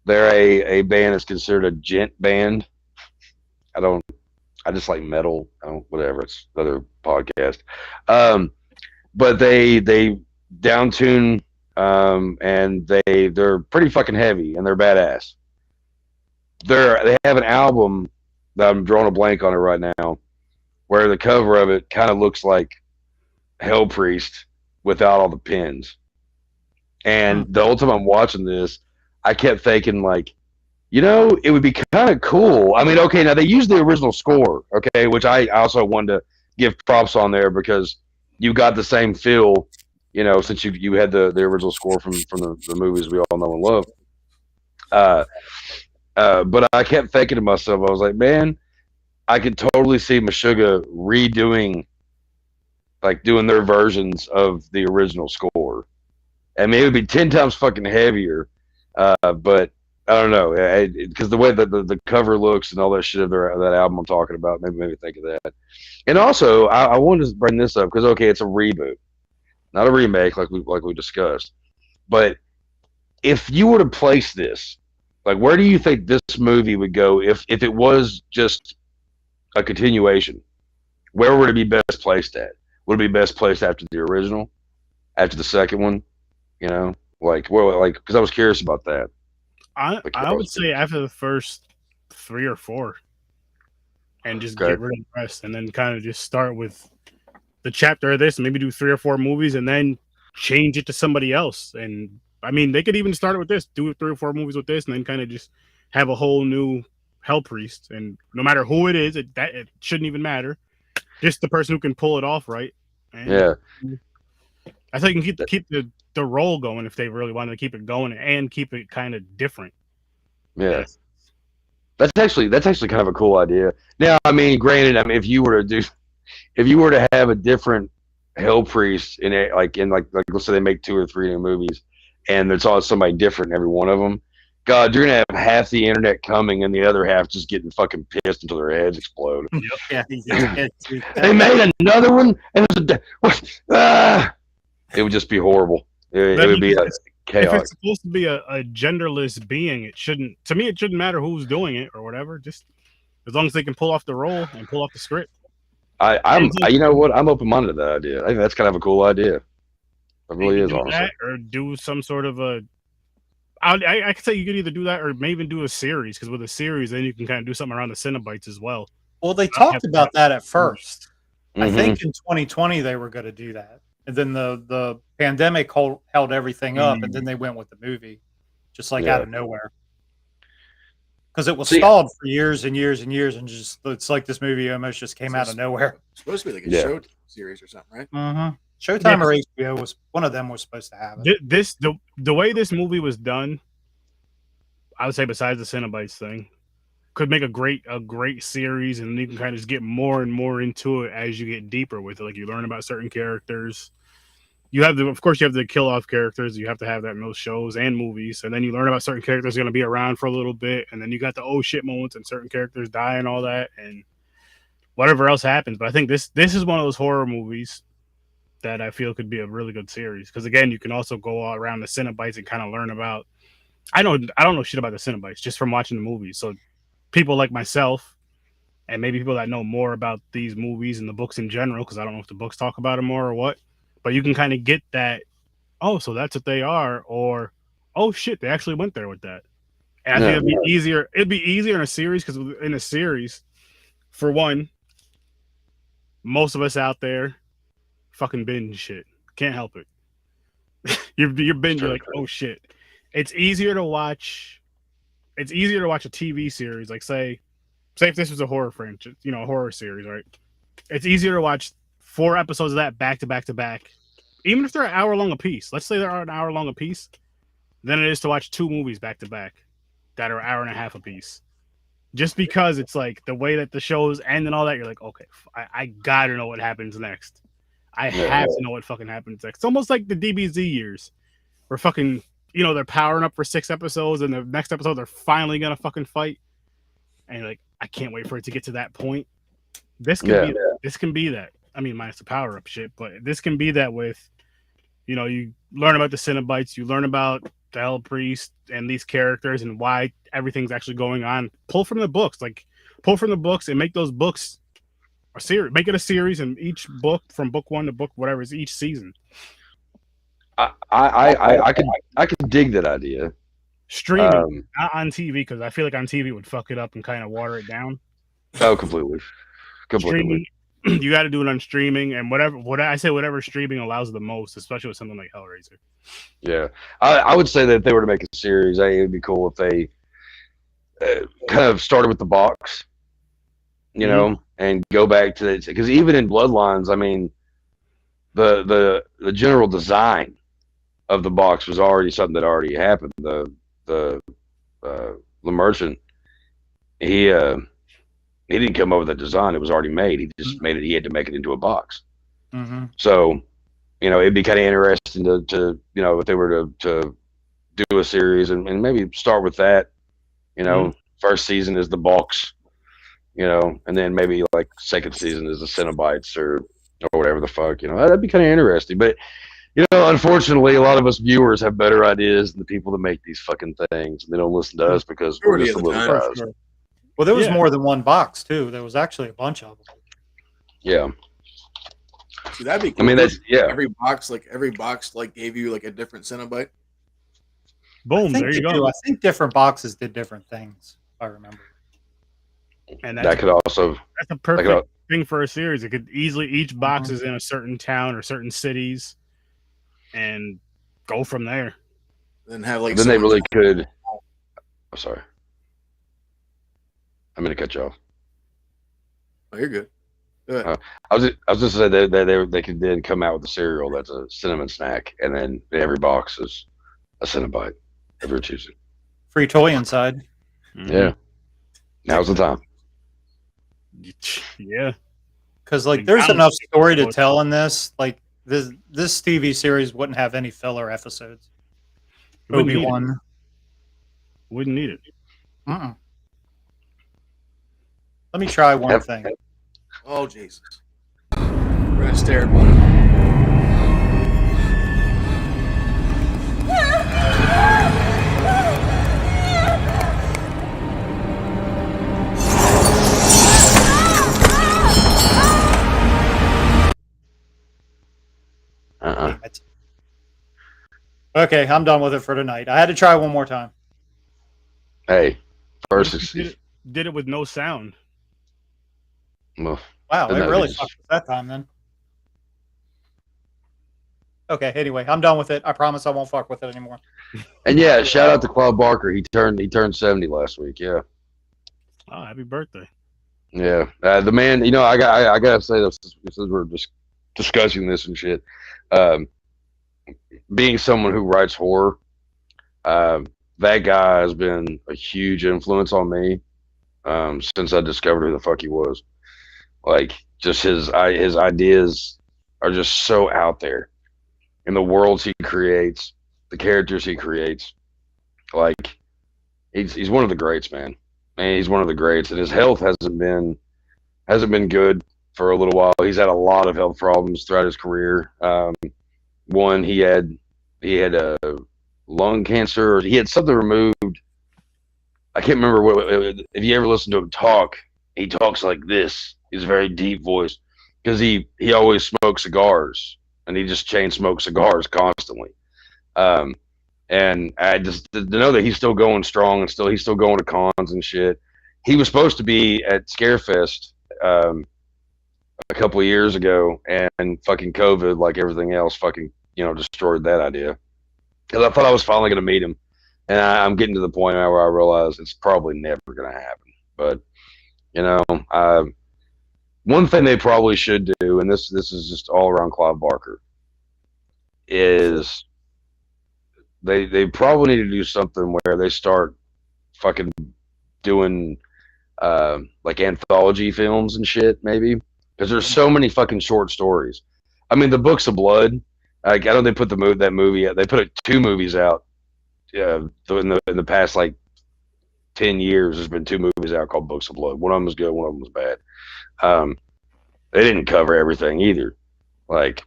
They're a band that's considered a gent band. I just like metal. Whatever. It's another podcast. But they downtune, and they're pretty fucking heavy and they're badass. They have an album that I'm drawing a blank on it right now, where the cover of it kind of looks like Hell Priest without all the pins. And the whole time I'm watching this, I kept thinking, like, you know, it would be kind of cool. I mean, okay, now they used the original score, okay, which I also wanted to give props on there because you got the same feel, you know, since you had the original score from the movies we all know and love. But I kept thinking to myself, I was like, man, I could totally see Meshuggah redoing, like, doing their versions of the original score. I mean, it would be 10 times fucking heavier, but I don't know, because the way that the cover looks and all that shit of that album I'm talking about made me think of that. And also, I wanted to bring this up because, okay, it's a reboot, not a remake like we discussed. But if you were to place this, like, where do you think this movie would go if it was just a continuation? Where would it be best placed at? Would it be best placed after the original, after the second one? You know, like, well, like, because I was curious about that. I would say after the first 3 or 4, and just get rid of the rest, and then kind of just start with the chapter of this, and maybe do 3 or 4 movies, and then change it to somebody else. And I mean, they could even start with this, do 3 or 4 movies with this, and then kind of just have a whole new Hell Priest. And no matter who it is, it shouldn't even matter. Just the person who can pull it off, right? And yeah, I think you can keep the role going if they really wanted to keep it going and keep it kind of different. Yeah. That's actually kind of a cool idea. Now, I mean, granted, I mean, if you were to have a different Hell Priest in it, like let's say they make 2 or 3 new movies, and there's always somebody different in every one of them. God, you're gonna have half the internet coming and the other half just getting fucking pissed until their heads explode. Yeah, they made another one, and it would just be horrible. It would be chaos. If it's supposed to be a genderless being, it shouldn't matter who's doing it or whatever. Just as long as they can pull off the role and pull off the script. You know what? I'm open-minded to that idea. I think that's kind of a cool idea. It really is, honestly. That or do some sort of a. I could say you could either do that or maybe even do a series, because with a series, then you can kind of do something around the Cenobites as well. Well, they talked about that at first. I think in 2020 they were going to do that. And then the pandemic held everything up, and then they went with the movie, just like out of nowhere. Because it was stalled for years and years and years, and just it's like this movie almost just came out of nowhere. It's supposed to be like a show series or something, right? Mm-hmm. Showtime or HBO was one of them was supposed to have it. The way this movie was done, I would say besides the Cenobites thing, could make a great series, and you can kind of just get more and more into it as you get deeper with it. Like, you learn about certain characters. Of course you have the kill off characters. You have to have that in those shows and movies, and then you learn about certain characters going to be around for a little bit, and then you got the oh shit moments and certain characters die and all that, and whatever else happens. But I think this is one of those horror movies that I feel could be a really good series, because again, you can also go all around the Cenobites and kind of learn about. I don't know shit about the Cenobites just from watching the movies. So people like myself, and maybe people that know more about these movies and the books in general, because I don't know if the books talk about them more or what, but you can kind of get that, oh, so that's what they are, or oh shit, they actually went there with that. And I think it'd be easier. It'd be easier in a series, because in a series, for one, most of us out there fucking binge shit. Can't help it. you're binge. You're like, oh shit. It's easier to watch a TV series. Like, say if this was a horror franchise, a horror series, right? It's easier to watch 4 episodes of that back to back to back, even if they're an hour long a piece, let's say they're an hour long a piece, than it is to watch 2 movies back to back that are an hour and a half a piece. Just because it's like the way that the shows end and all that, you're like, okay, I gotta know what happens next. I have to know what fucking happens next. It's almost like the DBZ years, where fucking, they're powering up for 6 episodes, and the next episode they're finally gonna fucking fight, and you're like, I can't wait for it to get to that point. This can be that. This can be that. I mean, minus the power up shit, but this can be that with, you learn about the Cenobites, you learn about the Hell Priest and these characters and why everything's actually going on. Pull from the books, and make those books a series. Make it a series, and each book from book 1 to book whatever is each season. I could dig that idea. Streaming, not on TV, because I feel like on TV would fuck it up and kind of water it down. Oh, completely. Streaming, you got to do it on streaming, and whatever streaming allows the most, especially with something like Hellraiser. Yeah, I would say that if they were to make a series, it would be cool if they kind of started with the box, and go back to it, because even in Bloodlines, I mean, the general design of the box was already something that already happened. The merchant, he didn't come up with the design; it was already made. He just made it. He had to make it into a box. Mm-hmm. So, it'd be kind of interesting to if they were to do a series and maybe start with that. First season is the box, and then maybe like second season is the Cenobites or whatever the fuck. That'd be kind of interesting. But unfortunately, a lot of us viewers have better ideas than the people that make these fucking things, and they don't listen to us because we're just a little guys. Well, there was more than one box too. There was actually a bunch of them. Yeah. See, that'd be cool. I mean, that's every box gave you like a different Cenobite. Boom, there you go. I think different boxes did different things, if I remember. And that's a perfect thing for a series. It could easily, each box is in a certain town or certain cities, and go from there. Then have like then they really could. I'm sorry. I'm gonna cut you off. Oh, you're good. Go ahead. I was just saying they could then come out with a cereal that's a cinnamon snack, and then every box is a Cenobite if you're choosing. Free toy inside. Yeah. Now's the time. Yeah. Because there's enough story to tell in this. Like this TV series wouldn't have any filler episodes. Obi-Wan wouldn't need it. Uh-uh. Let me try one thing. Oh, Jesus. We're going to stare at one. Okay, I'm done with it for tonight. I had to try one more time. Hey, first did it with no sound. Well, wow, it really fucked us that time then. Okay, anyway, I'm done with it. I promise I won't fuck with it anymore. And yeah, shout out to Claude Barker. He turned 70 last week. Yeah. Oh, happy birthday. Yeah, the man. I gotta say this since we're just discussing this and shit. Being someone who writes horror, that guy has been a huge influence on me since I discovered who the fuck he was. Like, just his ideas are just so out there, in the worlds he creates, the characters he creates. Like, he's one of the greats, man. He's one of the greats, and his health hasn't been good for a little while. He's had a lot of health problems throughout his career. One, he had a lung cancer, or he had something removed. I can't remember what. If you ever listen to him talk, he talks like this. He's a very deep voice because he always smokes cigars, and he just chain smokes cigars constantly. And I just to know that he's still going strong and he's still going to cons and shit. He was supposed to be at Scarefest a couple of years ago, and fucking COVID, like everything else, fucking destroyed that idea. Because I thought I was finally going to meet him, and I'm getting to the point now where I realize it's probably never going to happen. But one thing they probably should do, and this is just all around Clive Barker, is they probably need to do something where they start fucking doing like anthology films and shit, maybe, because there's so many fucking short stories. I mean, the Books of Blood. Like, I know they put that movie out. They put 2 movies out. In the past like 10 years, there's been 2 movies out called Books of Blood. One of them was good, one of them was bad. They didn't cover everything either. Like,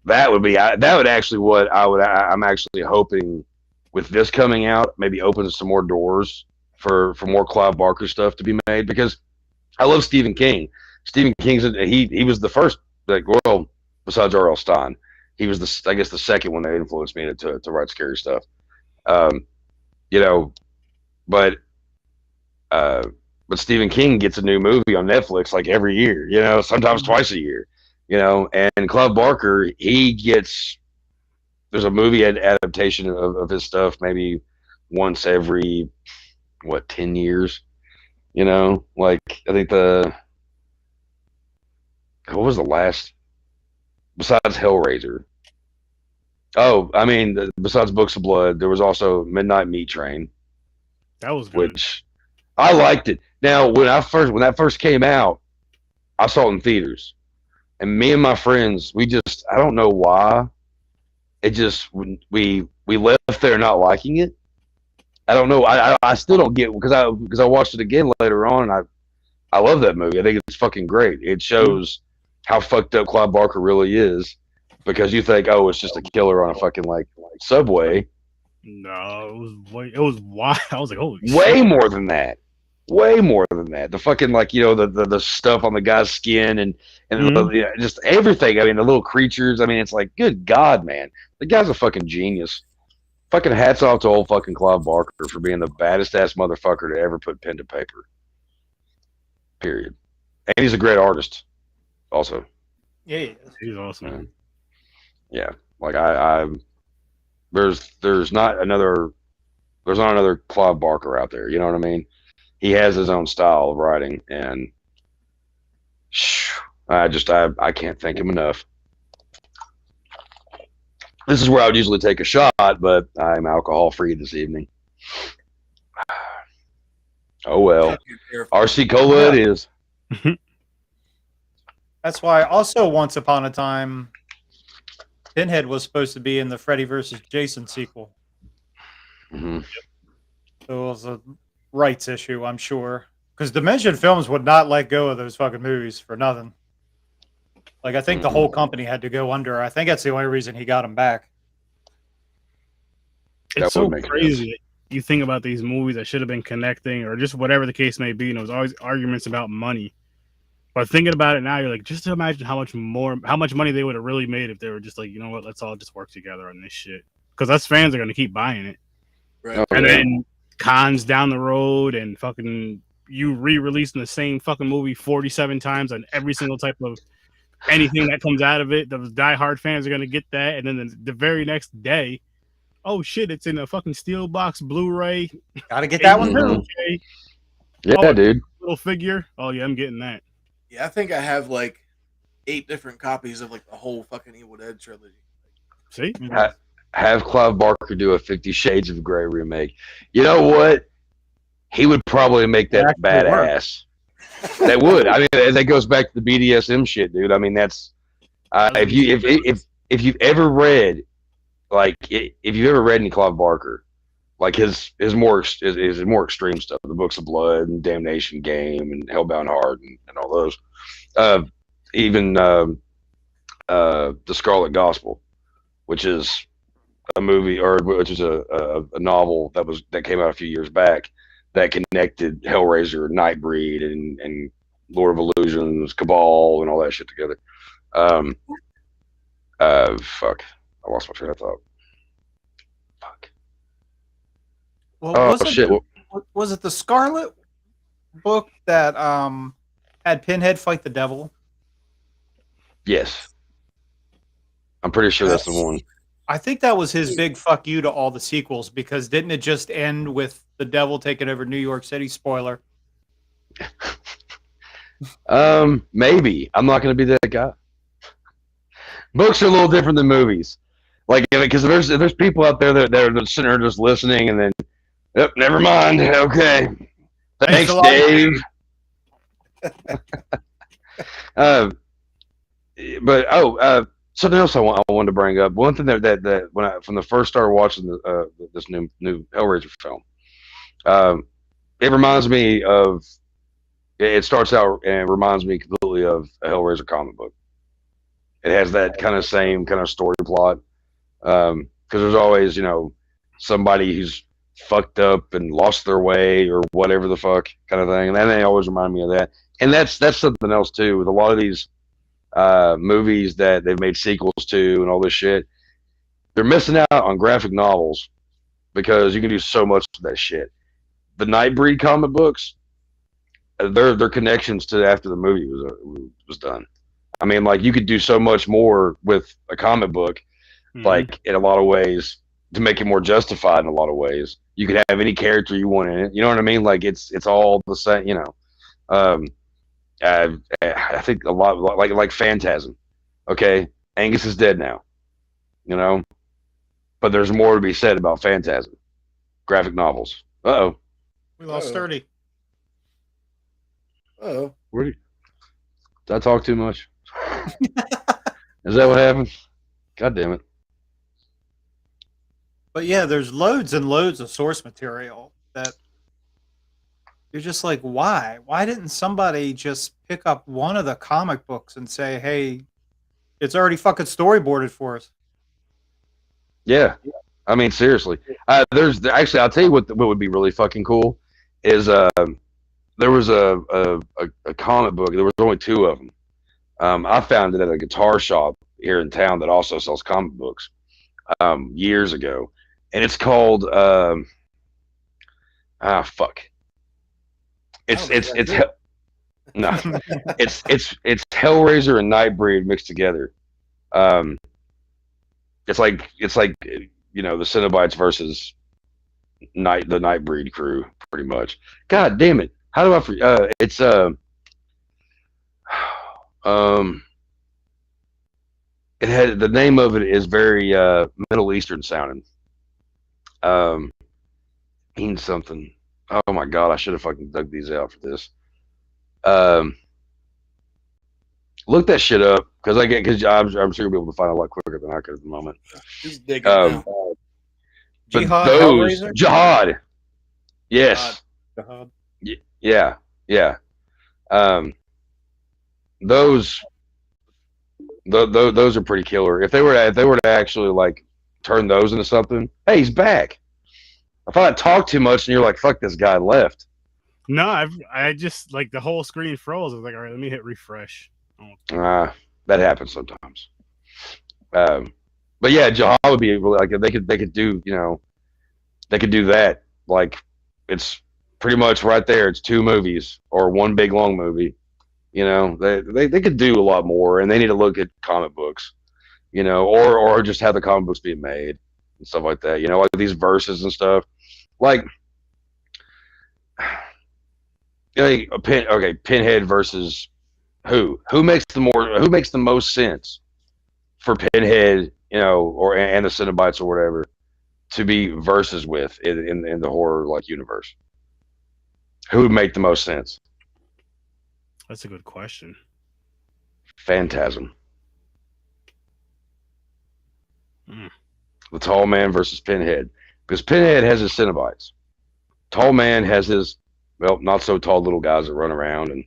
that would actually what I'm actually hoping with this coming out, maybe opens some more doors for more Clive Barker stuff to be made, because I love Stephen King. Stephen King's he was the first, like, well, besides R.L. Stein, he was the second one that influenced me to write scary stuff. You know, but Stephen King gets a new movie on Netflix like every year, you know, sometimes twice a year, you know, and Clive Barker, there's a movie adaptation of his stuff maybe once every, 10 years, you know, like, I think what was the last, besides Hellraiser? Oh, I mean, besides Books of Blood, there was also Midnight Meat Train. That was good. Which I liked it. Now, when that first came out, I saw it in theaters, and me and my friends, I don't know why, it just we left there not liking it. I don't know. I still don't get, because I watched it again later on, and I love that movie. I think it's fucking great. It shows how fucked up Clive Barker really is, because you think, oh, it's just a killer on a fucking like subway. No, it was wild. I was like, holy way shit. more than that. Way more than that. The fucking, like, you know, the stuff on the guy's skin and just everything. I mean, the little creatures. I mean, it's like, good God, man, the guy's a fucking genius. Fucking hats off to old fucking Clive Barker for being the baddest ass motherfucker to ever put pen to paper. Period. And he's a great artist, also. Yeah, he's awesome. Yeah, like there's not another Clive Barker out there. You know what I mean? He has his own style of writing, and I can't thank him enough. This is where I would usually take a shot, but I'm alcohol free this evening. Oh well. RC Cola it is. That's why also once upon a time, Pinhead was supposed to be in the Freddy vs. Jason sequel. Mm-hmm. So it was a rights issue, I'm sure. Because Dimension Films would not let go of those fucking movies for nothing. Like, I think the whole company had to go under. I think that's the only reason he got them back. It's so crazy. You think about these movies that should have been connecting, or just whatever the case may be, and it was always arguments about money. But thinking about it now, you're like, just imagine how much money they would have really made if they were just like, you know what, let's all just work together on this shit. Because us fans are going to keep buying it. Right. And then cons down the road, and fucking you re-releasing the same fucking movie 47 times on every single type of anything that comes out of it. The diehard fans are going to get that. And then the very next day, oh shit, it's in a fucking steel box Blu-ray. Gotta get that one too. Yeah, dude. Little figure. Oh yeah, I'm getting that. Yeah, I think I have like 8 different copies of like the whole fucking Evil Dead trilogy. See? Have Clive Barker do a 50 Shades of Grey remake. You know what? He would probably make that badass. That would. I mean, that goes back to the BDSM shit, dude. I mean, that's if you've ever read, like, if you've ever read any Clive Barker, like his more extreme stuff, the Books of Blood and Damnation Game and Hellbound Heart and all those, even the Scarlet Gospel, which is a movie, or which is a novel that came out a few years back that connected Hellraiser, Nightbreed, and Lord of Illusions, Cabal, and all that shit together. Fuck, I lost my train of thought. Fuck. Well, was it the Scarlet book that had Pinhead fight the devil? Yes, I'm pretty sure that's the one. I think that was his big fuck you to all the sequels, because didn't it just end with the devil taking over New York City? Spoiler. Maybe. I'm not going to be that guy. Books are a little different than movies. Like, because there's people out there that are sitting there just listening, and then, yep, never mind. Okay, thanks, Dave. But something else I wanted to bring up. One thing that when I from the first started watching this new Hellraiser film, it reminds me of. It starts out and reminds me completely of a Hellraiser comic book. It has that kind of same kind of story plot. Because there's always, somebody who's fucked up and lost their way or whatever the fuck kind of thing. And they always remind me of that. And that's something else too with a lot of these movies that they've made sequels to and all this shit. They're missing out on graphic novels because you can do so much with that shit. The Nightbreed comic books, their connections to after the movie was done. I mean, like, you could do so much more with a comic book, like, in a lot of ways, to make it more justified in a lot of ways. You could have any character you want in it. You know what I mean? Like, it's all the same, I think a lot, like Phantasm. Okay, Angus is dead now, but there's more to be said about Phantasm. Graphic novels. Uh-oh. We lost Sturdy. Oh. Did I talk too much? Is that what happened? God damn it. But yeah, there's loads and loads of source material that you're just like, why? Why didn't somebody just pick up one of the comic books and say, hey, it's already fucking storyboarded for us? Yeah. I mean, seriously. There's actually, I'll tell you what would be really fucking cool is there was a comic book. There was only two of them. I found it at a guitar shop here in town that also sells comic books years ago, and it's called fuck. It's no, it's Hellraiser and Nightbreed mixed together. It's like the Cenobites versus the Nightbreed crew, pretty much. God damn it! How do I forget? It's it had the name of it is very Middle Eastern sounding. Means something. Oh my god! I should have fucking dug these out for this. Look that shit up because I'm sure you'll be able to find it a lot quicker than I could at the moment. He's digging now. But those Jihad, yes, Jihad. Yeah. Those are pretty killer. If they were to actually like turn those into something, hey, he's back. If I talk too much and you're like, fuck this guy left. No, I just like the whole screen froze. I was like, all right, let me hit refresh. That happens sometimes. But yeah, Jihad would be really like they could do they could do that. Like it's pretty much right there. It's two movies or one big long movie. They could do a lot more, and they need to look at comic books, or just have the comic books being made and stuff like that. Like these verses and stuff. Like, Pinhead versus who makes the most sense for Pinhead, and the Cenobites or whatever to be verses with in the horror like universe. Who would make the most sense? That's a good question. Phantasm. The tall man versus Pinhead. Because Pinhead has his Cenobites. Tall man has his, not so tall little guys that run around and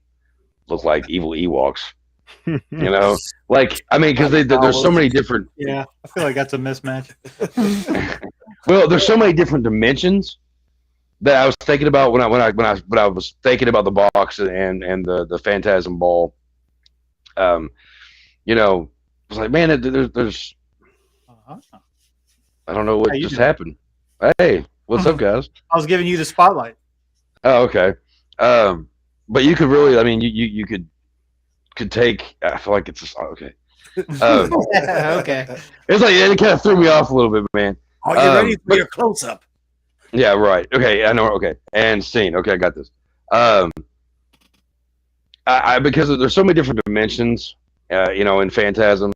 look like evil Ewoks. Like, I mean, because there's so many different. Yeah, I feel like that's a mismatch. Well, there's so many different dimensions that I was thinking about when I was thinking about the box and the Phantasm ball. I was like, man, there's. I don't know what just happened. Hey, what's up, guys? I was giving you the spotlight. Oh, okay. But you could really, I mean, you could take. I feel like it's just okay. Okay. It's like it kind of threw me off a little bit, man. Are you ready for your close up? Yeah, right. Okay, I know. Okay, and scene. Okay, I got this. because there's so many different dimensions, in Phantasm,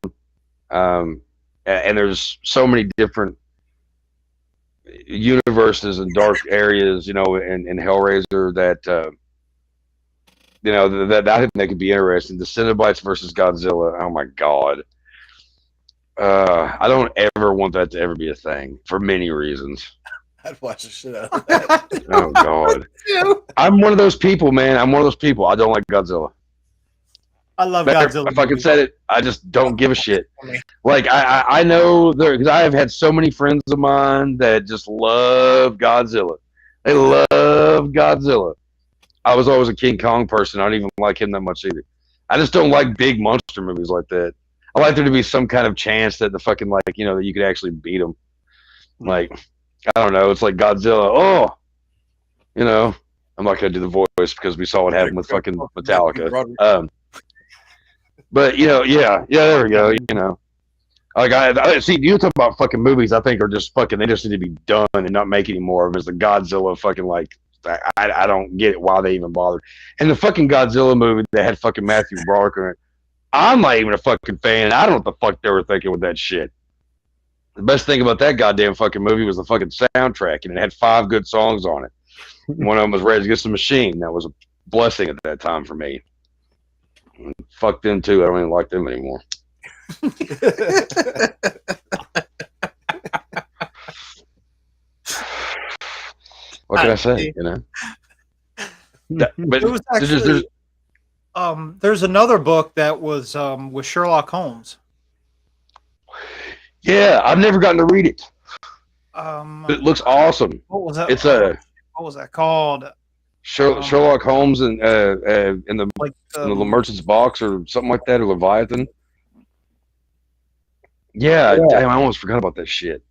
and there's so many different universes and dark areas, in Hellraiser that, that I think that could be interesting. The Cenobites versus Godzilla. Oh my God. I don't ever want that to ever be a thing for many reasons. I'd watch the shit out of that. Oh God. I'm one of those people, man. I'm one of those people. I don't like Godzilla. I love Godzilla. If I could say it, I just don't give a shit. Like I know there, because I have had so many friends of mine that just love Godzilla. They love Godzilla. I was always a King Kong person. I don't even like him that much either. I just don't like big monster movies like that. I like there to be some kind of chance that the fucking that you could actually beat them. Like, I don't know. It's like Godzilla. Oh, I'm not gonna do the voice because we saw what happened with fucking Metallica. But yeah, there we go. Like I see. You talk about fucking movies. I think are just fucking. They just need to be done and not make any more of them. It's the Godzilla fucking I don't get it why they even bothered. And the fucking Godzilla movie that had fucking Matthew Broderick in it. I'm not even a fucking fan. I don't know what the fuck they were thinking with that shit. The best thing about that goddamn fucking movie was the fucking soundtrack, and it had 5 good songs on it. One of them was Rage Against the Machine. That was a blessing at that time for me. And fuck them too. I don't even like them anymore. What can I say? But it was actually, there's another book that was with Sherlock Holmes. Yeah, I've never gotten to read it. It looks awesome. What was that? What was that called? Sherlock Holmes in the Merchant's Box or something like that, or Leviathan. Yeah, damn, I almost forgot about that shit.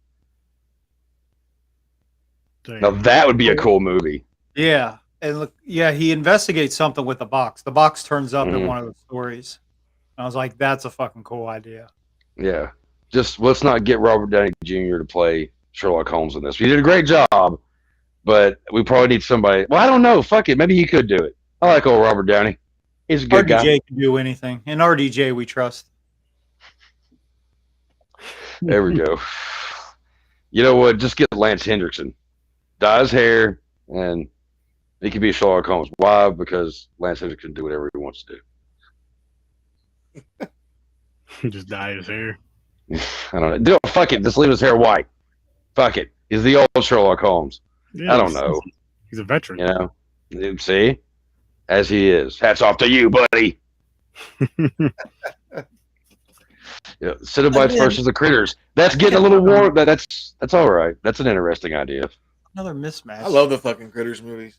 Damn. Now that would be a cool movie. Yeah, and look, he investigates something with the box. The box turns up in one of the stories. And I was like, that's a fucking cool idea. Yeah, just let's not get Robert Downey Jr. to play Sherlock Holmes in this. He did a great job, but we probably need somebody. Well, I don't know. Fuck it, maybe he could do it. I like old Robert Downey. He's a good guy. RDJ can do anything, and RDJ we trust. There we go. You know what? Just get Lance Hendrickson. Dye his hair, and he can be Sherlock Holmes. Why? Because Lance Hendrickson can do whatever he wants to do. Just dye his hair. I don't know. Fuck it. Just leave his hair white. Fuck it. He's the old Sherlock Holmes. Yeah, I don't know. He's a veteran. See? As he is. Hats off to you, buddy. Cenobites versus the Critters. That's getting a little warm. That's all right. That's an interesting idea. Another mismatch. I love the fucking Critters movies.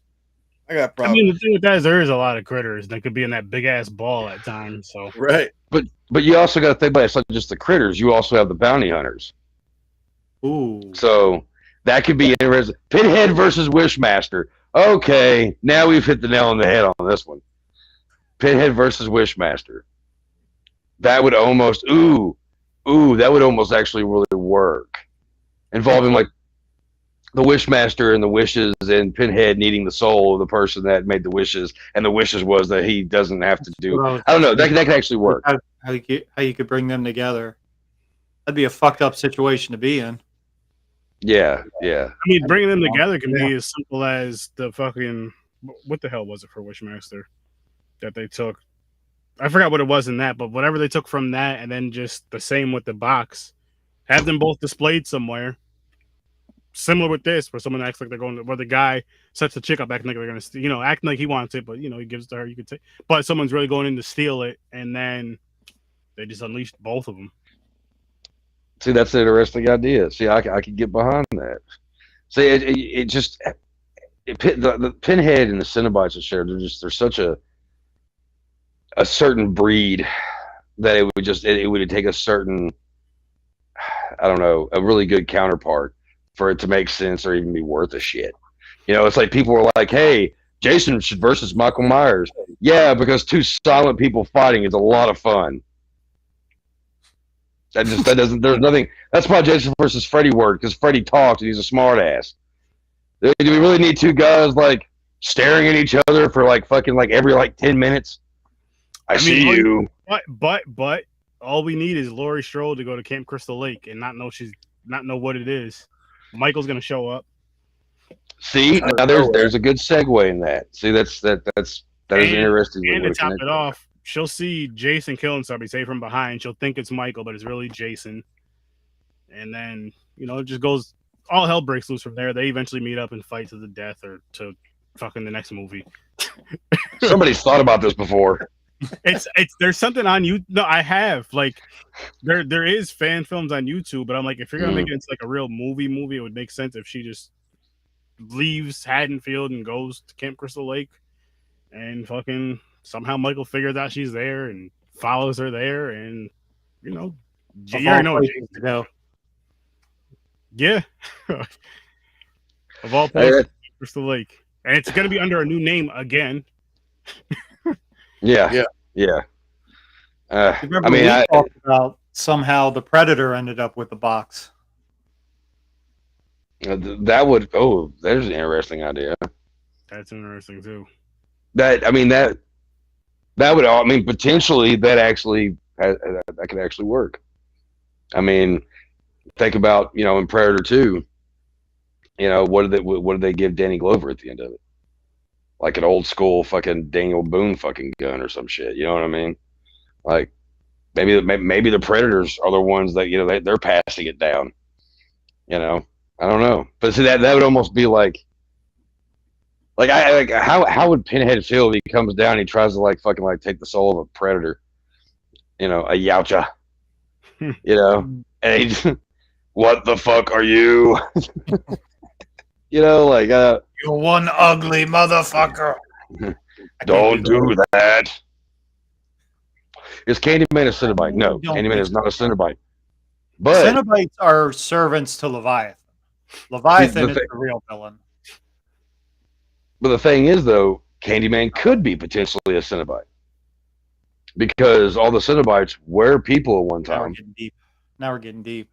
I got problems. I mean, the thing with that is there is a lot of critters that could be in that big ass ball at times. So right. But you also got to think about it's not just the critters. You also have the bounty hunters. Ooh. So that could be interesting. Pinhead versus Wishmaster. Okay, now we've hit the nail on the head on this one. Pinhead versus Wishmaster. That would almost that would almost actually really work. Involving like the Wishmaster and the wishes and Pinhead needing the soul of the person that made the wishes, and the wishes was that he doesn't have to do. I don't know. That could actually work. How you could bring them together? That'd be a fucked up situation to be in. Yeah. I mean, bringing them together can be as simple as the fucking what the hell was it for Wishmaster that they took? I forgot what it was in that, but whatever they took from that, and then just the same with the box, have them both displayed somewhere. Similar with this, where someone acts like they're going to, where the guy sets the chick up acting like they're going to, acting like he wants it, but he gives it to her. You could take, but someone's really going in to steal it, and then they just unleashed both of them. See, that's an interesting idea. See, I could get behind that. See, the Pinhead and the Cenobites are shared. They're such a certain breed that it would take a certain, I don't know, a really good counterpart for it to make sense or even be worth a shit. It's like people were like, hey, Jason should versus Michael Myers. Yeah, because 2 silent people fighting is a lot of fun. There's nothing. That's why Jason versus Freddy worked, because Freddy talks and he's a smart ass. Do we really need 2 guys like staring at each other for like fucking like every like 10 minutes? I see you. But all we need is Laurie Strode to go to Camp Crystal Lake and not know what it is. Michael's gonna show up. See, now there's a good segue in that. See, that is interesting. And to top it off, she'll see Jason killing somebody, say from behind. She'll think it's Michael, but it's really Jason. And then it just goes. All hell breaks loose from there. They eventually meet up and fight to the death or to fucking the next movie. Somebody's thought about this before. There's something on you. No, I have there is fan films on YouTube, but I'm like, if you're gonna make it into like a real movie, it would make sense if she just leaves Haddonfield and goes to Camp Crystal Lake, and fucking somehow Michael figures out she's there and follows her there, and you already know to go. Yeah, of all places, Crystal Lake, and it's gonna be under a new name again. Yeah. Remember, we talked about somehow the Predator ended up with the box. That would. Oh, there's an interesting idea. That's interesting too. That would. I mean, potentially that could actually work. I mean, think about in Predator 2. What did they give Danny Glover at the end of it? Like an old school fucking Daniel Boone fucking gun or some shit. You know what I mean? Like maybe the Predators are the ones that they're passing it down. I don't know, but see that would almost be like how would Pinhead feel if he comes down and he tries to fucking take the soul of a predator, a Yautja, and he what the fuck are you? You're one ugly motherfucker. Don't do that. Is Candyman a Cenobite? No, Candyman is not a Cenobite. But Cenobites are servants to Leviathan. Leviathan is the real villain. But the thing is, though, Candyman could be potentially a Cenobite. Because all the Cenobites were people at one time. Now we're getting deep.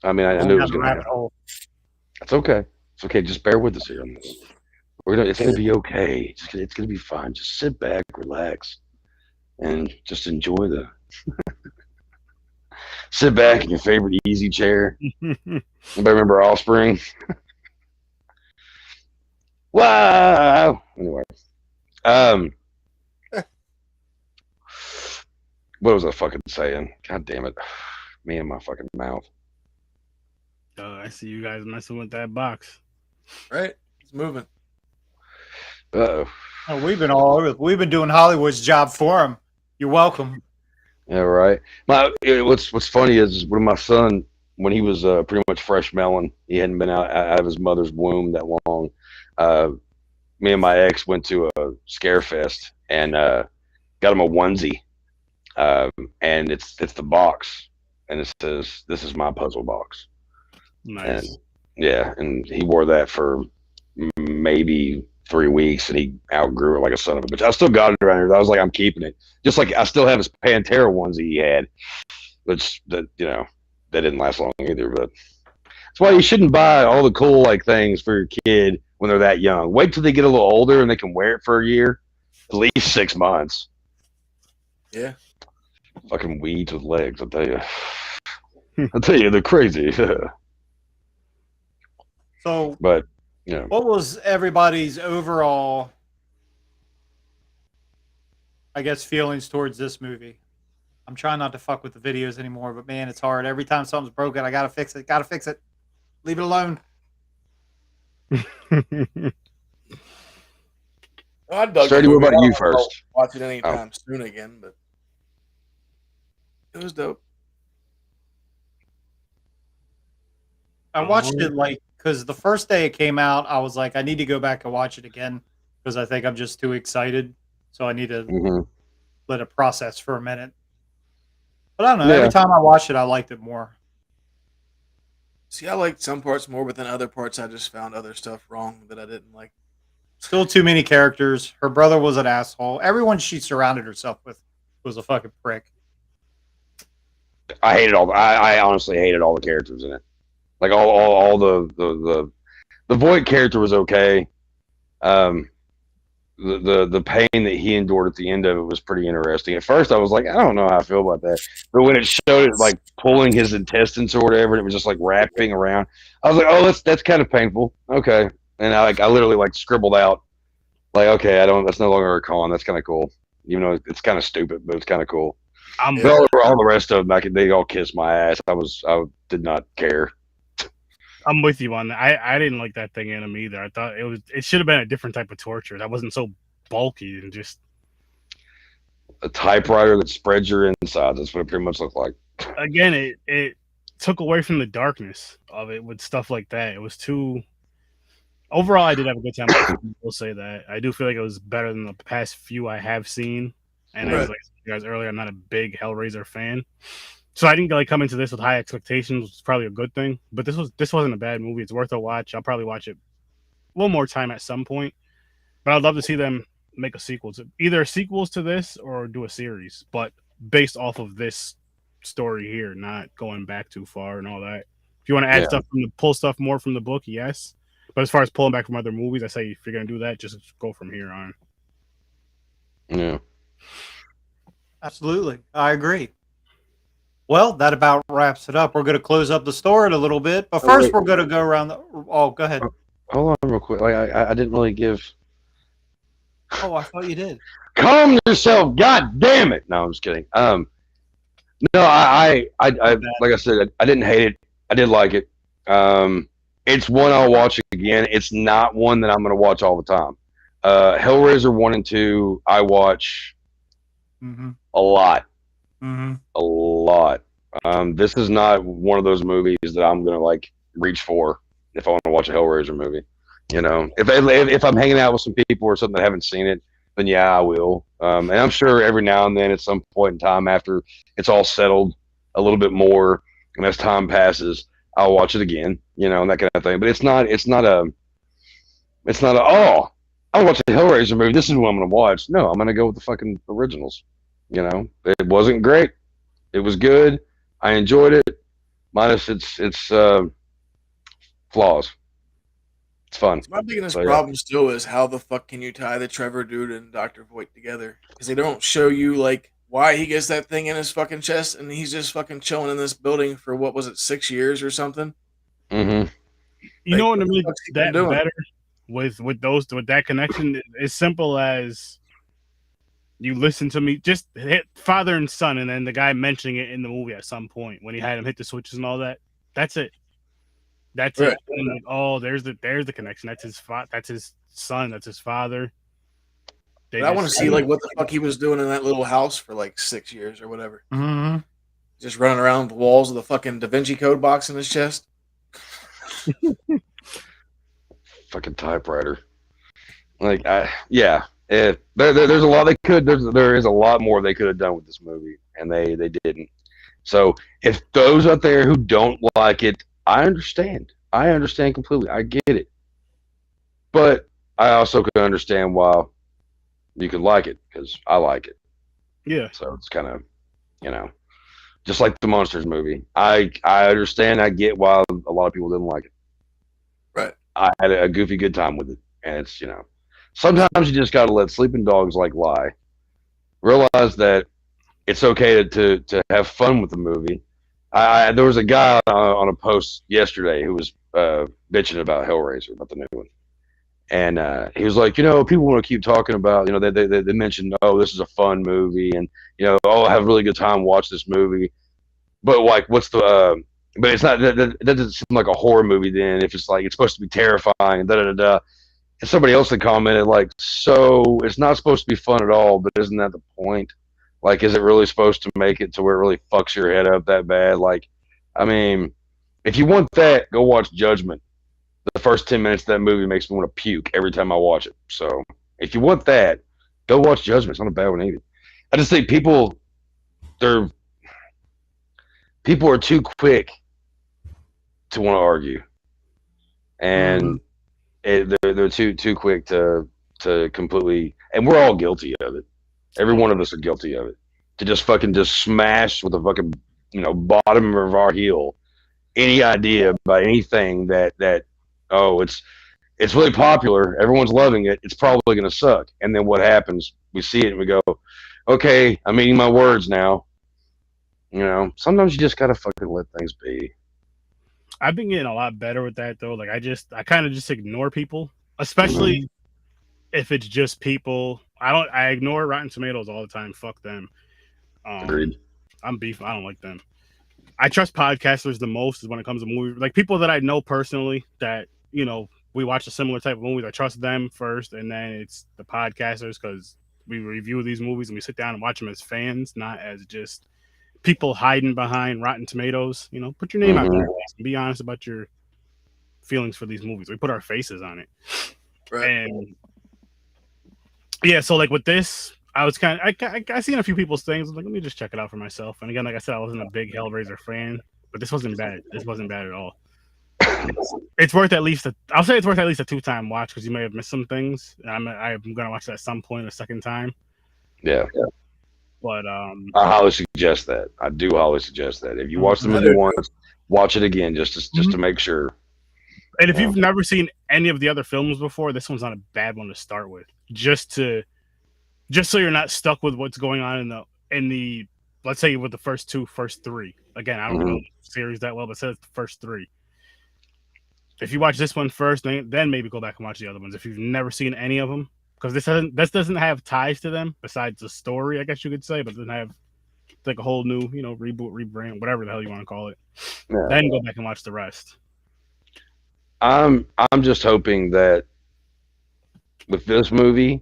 I mean, I knew it was going to happen. It's okay. It's okay. Just bear with us here on this. It's going to be okay. It's going to be fine. Just sit back, relax, and just enjoy the... Sit back in your favorite easy chair. Anybody remember Offspring? Wow. Anyway, what was I fucking saying? God damn it, me and my fucking mouth. I see you guys messing with that box. Right, it's moving. Oh, we've been all over. We've been doing Hollywood's job for him. You're welcome. Yeah, right. What's funny is when my son, when he was pretty much fresh melon, he hadn't been out of his mother's womb that long. Me and my ex went to a scare fest and got him a onesie, and it's the box, and it says, "This is my puzzle box." Nice. And he wore that for maybe 3 weeks, and he outgrew it like a son of a bitch. I still got it around here. I was like, I'm keeping it. Just like I still have his Pantera onesie he had, which that didn't last long either. But that's why you shouldn't buy all the cool things for your kid when they're that young. Wait till they get a little older and they can wear it for a year, at least 6 months. Yeah. Fucking weeds with legs, I'll tell you. They're crazy. So, but what was everybody's overall, I guess, feelings towards this movie? I'm trying not to fuck with the videos anymore, but man, it's hard. Every time something's broken, I gotta fix it. Gotta fix it. Leave it alone. Sturdy, what about you first? Watch it anytime soon again, but it was dope. I watched it because the first day it came out, I was like, I need to go back and watch it again because I think I'm just too excited. So I need to let it process for a minute. But I don't know. Every time I watched it, I liked it more. See, I liked some parts more, but then other parts I just found other stuff wrong that I didn't like. Still too many characters. Her brother was an asshole. Everyone she surrounded herself with was a fucking prick. I hated I honestly hated all the characters in it. Like all the Voight character was okay. the pain that he endured at the end of it was pretty interesting. At first, I was like, I don't know how I feel about that, but when it showed it like pulling his intestines or whatever, and it was just like wrapping around, I was like, oh, that's kind of painful. Okay, and I literally like scribbled out like, okay, I don't. That's no longer a con. That's kind of cool, even though it's kind of stupid, but it's kind of cool. I'm All the rest of them, they all kissed my ass. I did not care. I'm with you on that. I didn't like that thing in him either. I thought it should have been a different type of torture. That wasn't so bulky and just A typewriter that spreads your insides. That's what it pretty much looked like. again it took away from the darkness of it with stuff like that. It was too overall I did have a good time. I will say that. I do feel like it was better than the past few I have seen. And as like you guys earlier, I'm not a big Hellraiser fan. So I didn't like come into this with high expectations, which is probably a good thing. But this wasn't a bad movie. It's worth a watch. I'll probably watch it one more time at some point. But I'd love to see them make a sequel to either sequels to this or do a series, but based off of this story here, not going back too far and all that. If you want to add stuff pull stuff more from the book, yes. But as far as pulling back from other movies, I say if you're gonna do that, just go from here on. Yeah. Absolutely. I agree. Well, that about wraps it up. We're going to close up the store in a little bit, but first we're going to go around the. Oh, go ahead. Hold on, real quick. Like I didn't really give. Oh, I thought you did. Calm yourself, god damn it! No, I'm just kidding. No, I like I said, I didn't hate it. I did like it. It's one I'll watch again. It's not one that I'm going to watch all the time. Hellraiser 1 and 2, I watch a lot. A lot. This is not one of those movies that I'm gonna like reach for if I want to watch a Hellraiser movie. You know, if I'm hanging out with some people or something that haven't seen it, then yeah, I will. And I'm sure every now and then, at some point in time, after it's all settled a little bit more, and as time passes, I'll watch it again. You know, and that kind of thing. But it's not a oh, I'll watch a Hellraiser movie. This is what I'm gonna watch. No, I'm gonna go with the fucking originals. You know, it wasn't great. It was good. I enjoyed it, minus its flaws. It's fun. So my biggest problem still is how the fuck can you tie the Trevor dude and Dr. Voight together? Because they don't show you like why he gets that thing in his fucking chest and he's just fucking chilling in this building for what was it, 6 years or something? You know what I mean? That better with that connection, as simple as you listen to me, just hit father and son, and then the guy mentioning it in the movie at some point when he had him hit the switches and all that. That's it. That's it. And like, oh, there's the connection. That's his that's his son. That's his father. I want to see like what the fuck he was doing in that little house for like 6 years or whatever. Just running around the walls with a fucking Da Vinci Code box in his chest. Fucking typewriter. Like, yeah. There's a lot they could. There is a lot more they could have done with this movie, and they didn't. So if those out there who don't like it, I understand. I understand completely. I get it. But I also can understand why you could like it, because I like it. Yeah. So it's kind of, you know, just like the Monsters movie. I understand. I get why a lot of people didn't like it. Right. I had a goofy good time with it, and it's, you know. Sometimes you just got to let sleeping dogs like lie. Realize that it's okay to have fun with the movie. There was a guy on a post yesterday who was bitching about Hellraiser, about the new one. And he was like, you know, people want to keep talking about, you know, they mentioned, oh, this is a fun movie. And, you know, oh, I have a really good time watching this movie. But, like, what's the but it's not, that doesn't seem like a horror movie then if it's like, it's supposed to be terrifying and da-da-da-da. And somebody else had commented, like, so it's not supposed to be fun at all, but isn't that the point? Like, is it really supposed to make it to where it really fucks your head up that bad? Like, I mean, if you want that, go watch Judgment. The first 10 minutes of that movie makes me want to puke every time I watch it. So, if you want that, go watch Judgment. It's not a bad one either. I just think people are too quick to want to argue. And they're too quick to completely, and we're all guilty of it. Every one of us are guilty of it. To just fucking just smash with the fucking, you know, bottom of our heel any idea about anything that oh, it's it's really popular. Everyone's loving it. It's probably going to suck. And then what happens? We see it and we go, okay, I'm eating my words now. Sometimes you just got to fucking let things be. I've been getting a lot better with that though. Like I kind of just ignore people, especially if it's just people. I ignore Rotten Tomatoes all the time. Fuck them. Agreed. I'm beef. I don't like them. I trust podcasters the most is when it comes to movies. Like people that I know personally that, we watch a similar type of movies. I trust them first, and then it's the podcasters because we review these movies and we sit down and watch them as fans, not as just people hiding behind Rotten Tomatoes. Put your name out there and be honest about your feelings for these movies. We put our faces on it. Right. And yeah, so like with this, I was I seen a few people's things. I was like, let me just check it out for myself. And again, like I said, I wasn't a big Hellraiser fan, but this wasn't bad. This wasn't bad at all. It's worth at least I'll say it's worth at least a 2-time watch because you may have missed some things. I'm gonna watch that at some point a second time. Yeah. But I highly suggest that. I do highly suggest that. If you watch the movie once, watch it again just to make sure. And if you've never seen any of the other films before, this one's not a bad one to start with. Just so you're not stuck with what's going on in the let's say with the first three. Again, I don't know the series that well, but say it's the first three. If you watch this one first, then maybe go back and watch the other ones if you've never seen any of them, because this doesn't have ties to them besides the story, I guess you could say, but it doesn't have like a whole new reboot, rebrand, whatever the hell you want to call it. Yeah. Then go back and watch the rest. I'm just hoping that with this movie,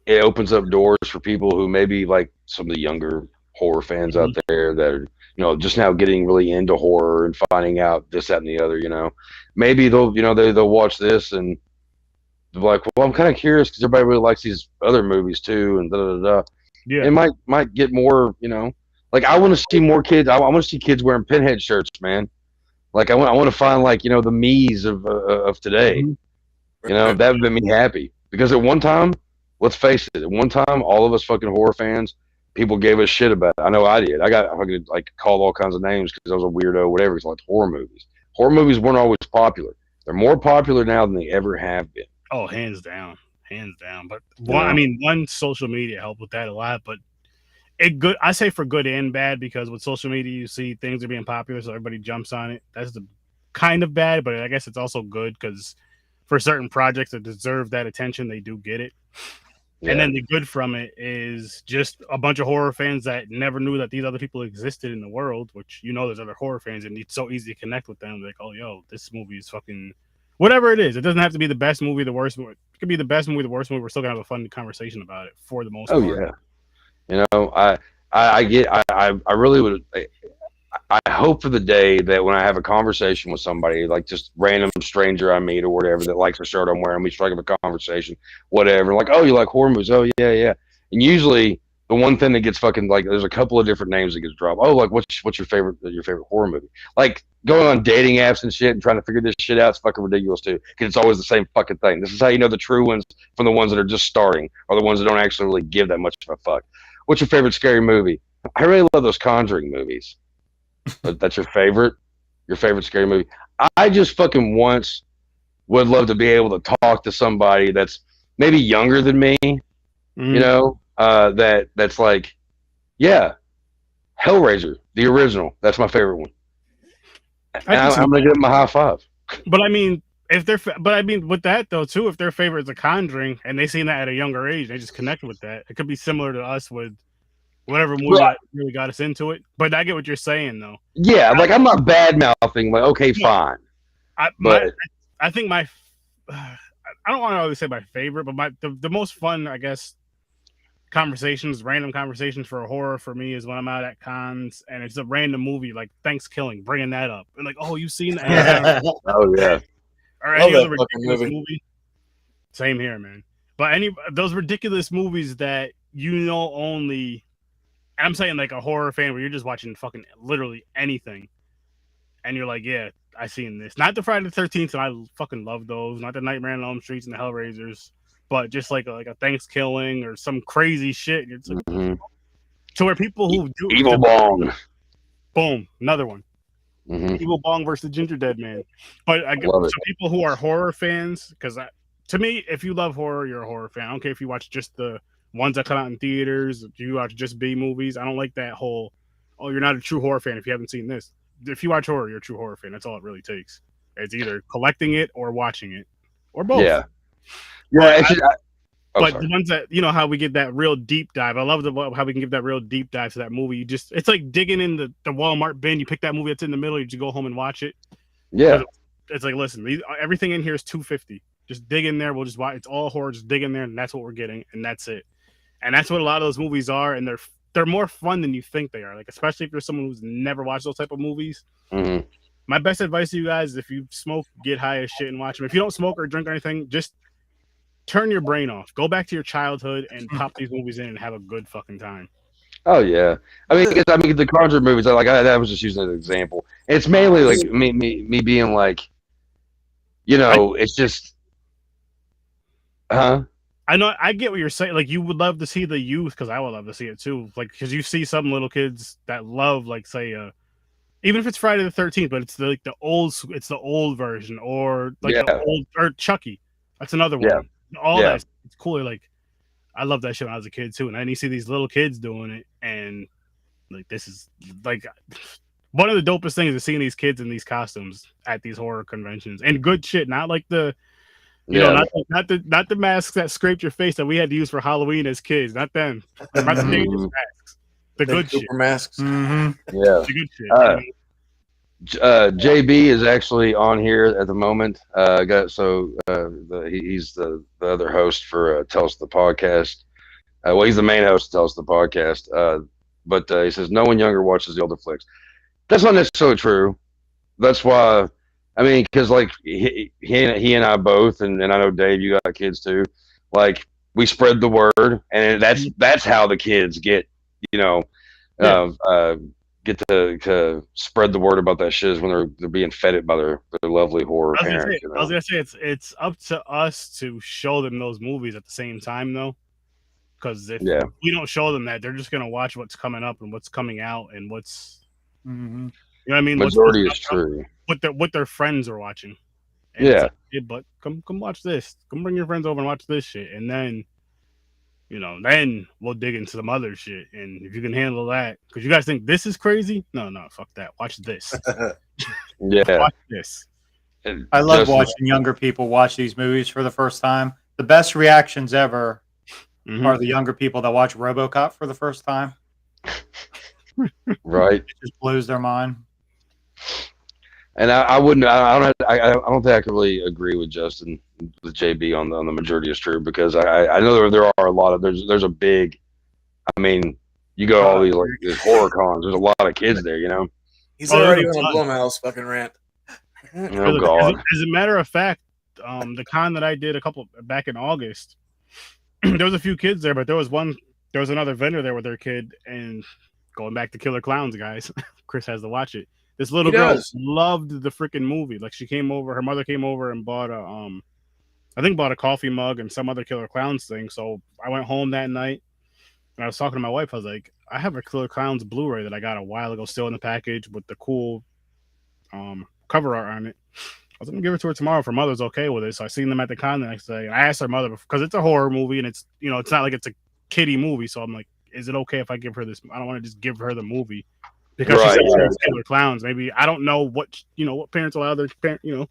it opens up doors for people who maybe like some of the younger horror fans out there that are just now getting really into horror and finding out this, that, and the other. Maybe they'll they'll watch this and they're like, well, I'm kind of curious because everybody really likes these other movies too, and da da da. Yeah, it might get more. Like I want to see more kids. I want to see kids wearing Pinhead shirts, man. Like I want to find like the me's of today. That would make me happy because at one time, let's face it, at one time all of us fucking horror fans, people gave us shit about it. I know I did. I got fucking like called all kinds of names because I was a weirdo, whatever. It's like horror movies. Horror movies weren't always popular. They're more popular now than they ever have been. Oh, hands down. But one social media helped with that a lot. But I say for good and bad because with social media you see things are being popular, so everybody jumps on it. That's the kind of bad, but I guess it's also good because for certain projects that deserve that attention, they do get it. Yeah. And then the good from it is just a bunch of horror fans that never knew that these other people existed in the world, which there's other horror fans and it's so easy to connect with them. Like, oh, yo, this movie is fucking whatever it is. It doesn't have to be the best movie, the worst movie. It could be the best movie, the worst movie. We're still gonna have a fun conversation about it for the most part. Oh yeah. I really would. I hope for the day that when I have a conversation with somebody, like just random stranger I meet or whatever that likes the shirt I'm wearing, we strike up a conversation, whatever. Like, oh, you like horror movies? Oh, yeah. And usually the one thing that gets fucking like, there's a couple of different names that gets dropped. Oh, like what's your favorite horror movie? Like going on dating apps and shit and trying to figure this shit out is fucking ridiculous too, because it's always the same fucking thing. This is how you know the true ones from the ones that are just starting or the ones that don't actually really give that much of a fuck. What's your favorite scary movie? I really love those Conjuring movies. That's your favorite scary movie. I just fucking once would love to be able to talk to somebody that's maybe younger than me, that's like, yeah, Hellraiser, the original. That's my favorite one. And I'm gonna give them a high five. But I mean, with that though too, if their favorite is The Conjuring and they seen that at a younger age, they just connected with that. It could be similar to us with whatever movie really got us into it. But I get what you're saying, though. Yeah, like I'm not bad-mouthing. Like, okay, fine. I think I don't want to always say my favorite, but the most fun, I guess, random conversations for a horror for me is when I'm out at cons and it's a random movie like Thanksgiving, bringing that up. And like, oh, you seen that? Oh, yeah. Or any other ridiculous movie. Same here, man. But those ridiculous movies that only... I'm saying like a horror fan where you're just watching fucking literally anything. And you're like, yeah, I seen this. Not the Friday the 13th, and I fucking love those. Not the Nightmare on Elm Streets and the Hellraisers. But just like a Thanksgiving or some crazy shit. It's like, to where people who do... Evil Bong. Boom. Another one. Evil Bong versus the Ginger Dead Man. But so people who are horror fans, because to me, if you love horror, you're a horror fan. I don't care if you watch just the ones that come out in theaters, if you watch just B movies. I don't like that whole, oh, you're not a true horror fan if you haven't seen this. If you watch horror, you're a true horror fan. That's all it really takes. It's either collecting it or watching it, or both. Yeah. But the ones that, how we get that real deep dive. I love how we can give that real deep dive to that movie. It's like digging in the Walmart bin. You pick that movie that's in the middle, you just go home and watch it. Yeah. It's like, listen, everything in here is $2.50. Just dig in there. We'll just watch. It's all horror. Just dig in there, and that's what we're getting, and that's it. And that's what a lot of those movies are, and they're more fun than you think they are. Like, especially if you're someone who's never watched those type of movies. My best advice to you guys is if you smoke, get high as shit and watch them. If you don't smoke or drink or anything, just turn your brain off. Go back to your childhood and pop these movies in and have a good fucking time. Oh yeah, I mean the Conjuring movies. I was just using an example. It's mainly like me being like, it's just, I know, I get what you're saying. Like, you would love to see the youth, because I would love to see it too. Like, because you see some little kids that love, like, say, even if it's Friday the 13th, but it's the old version, or like the old, or Chucky. That's another one. Yeah. All that, it's cool. Like, I love that shit when I was a kid too. And then you see these little kids doing it, and like, this is like one of the dopest things is seeing these kids in these costumes at these horror conventions, and good shit, not like the. Not the masks that scraped your face that we had to use for Halloween as kids. Not them. Not the dangerous masks. The good shit. Masks. Yeah. The good shit. JB is actually on here at the moment. He's the other host for Tell Us the Podcast. He's the main host of Tell Us the Podcast. But he says no one younger watches the older flicks. That's not necessarily true. That's why. I mean, because like he and I both, and I know Dave, you got kids too. Like, we spread the word, and that's how the kids get, get to spread the word about that shit, is when they're being fed it by their lovely horror parents. I was gonna say it's up to us to show them those movies at the same time, though, because if we don't show them that, they're just gonna watch what's coming up and what's coming out and what's. You know what I mean? Majority is true. What their friends are watching. And like, but come watch this. Come bring your friends over and watch this shit, and then, then we'll dig into some other shit. And if you can handle that, because you guys think this is crazy, no, fuck that. Watch this. Watch this. I love watching younger people watch these movies for the first time. The best reactions ever are the younger people that watch RoboCop for the first time. Right. It just blows their mind. And I wouldn't. I don't think I could really agree with Justin, with JB on the majority is true, because I know there are a lot of there's a big. I mean, you go to all these horror cons. There's a lot of kids there. He's already on a Blumhouse fucking rant. Oh God! As a matter of fact, the con that I did back in August, there was a few kids there, but there was another vendor there with their kid, and going back to Killer Clowns, guys. Chris has to watch it. This little girl loved the freaking movie. Like, her mother came over and bought a coffee mug and some other Killer Clowns thing. So I went home that night and I was talking to my wife. I was like, I have a Killer Clowns Blu-ray that I got a while ago, still in the package with the cool cover art on it. I was gonna give it to her tomorrow if her mother's okay with it. So I seen them at the con the next day. And I asked her mother, because it's a horror movie and it's it's not like it's a kiddie movie. So I'm like, is it okay if I give her this? I don't want to just give her the movie. Because she said it's Killer Clowns. Maybe I don't know what parents allow their parent, And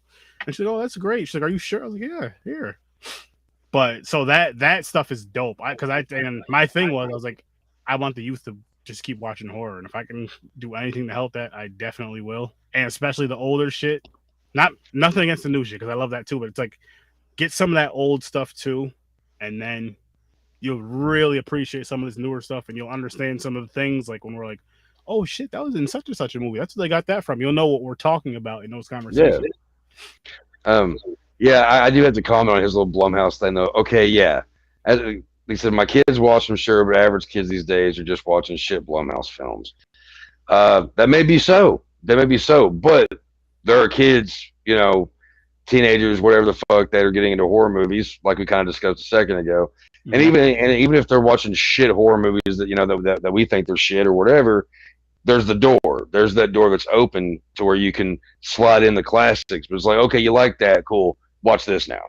she's like, "Oh, that's great." She's like, "Are you sure?" I was like, "Yeah, here." But so that stuff is dope. And my thing was, I was like, I want the youth to just keep watching horror, and if I can do anything to help that, I definitely will. And especially the older shit. Nothing against the new shit, because I love that too. But it's like, get some of that old stuff too, and then you'll really appreciate some of this newer stuff, and you'll understand some of the things, like when we're like, oh shit, that was in such and such a movie. That's where they got that from. You'll know what we're talking about in those conversations. I do have to comment on his little Blumhouse thing though. Okay, yeah. As he said, my kids watch them, sure, but average kids these days are just watching shit Blumhouse films. That may be so. But there are kids, teenagers, whatever the fuck, that are getting into horror movies, like we kind of discussed a second ago. And even if they're watching shit horror movies that that we think they're shit or whatever, there's the door. There's that door that's open to where you can slide in the classics. But it's like, okay, you like that, cool. Watch this now.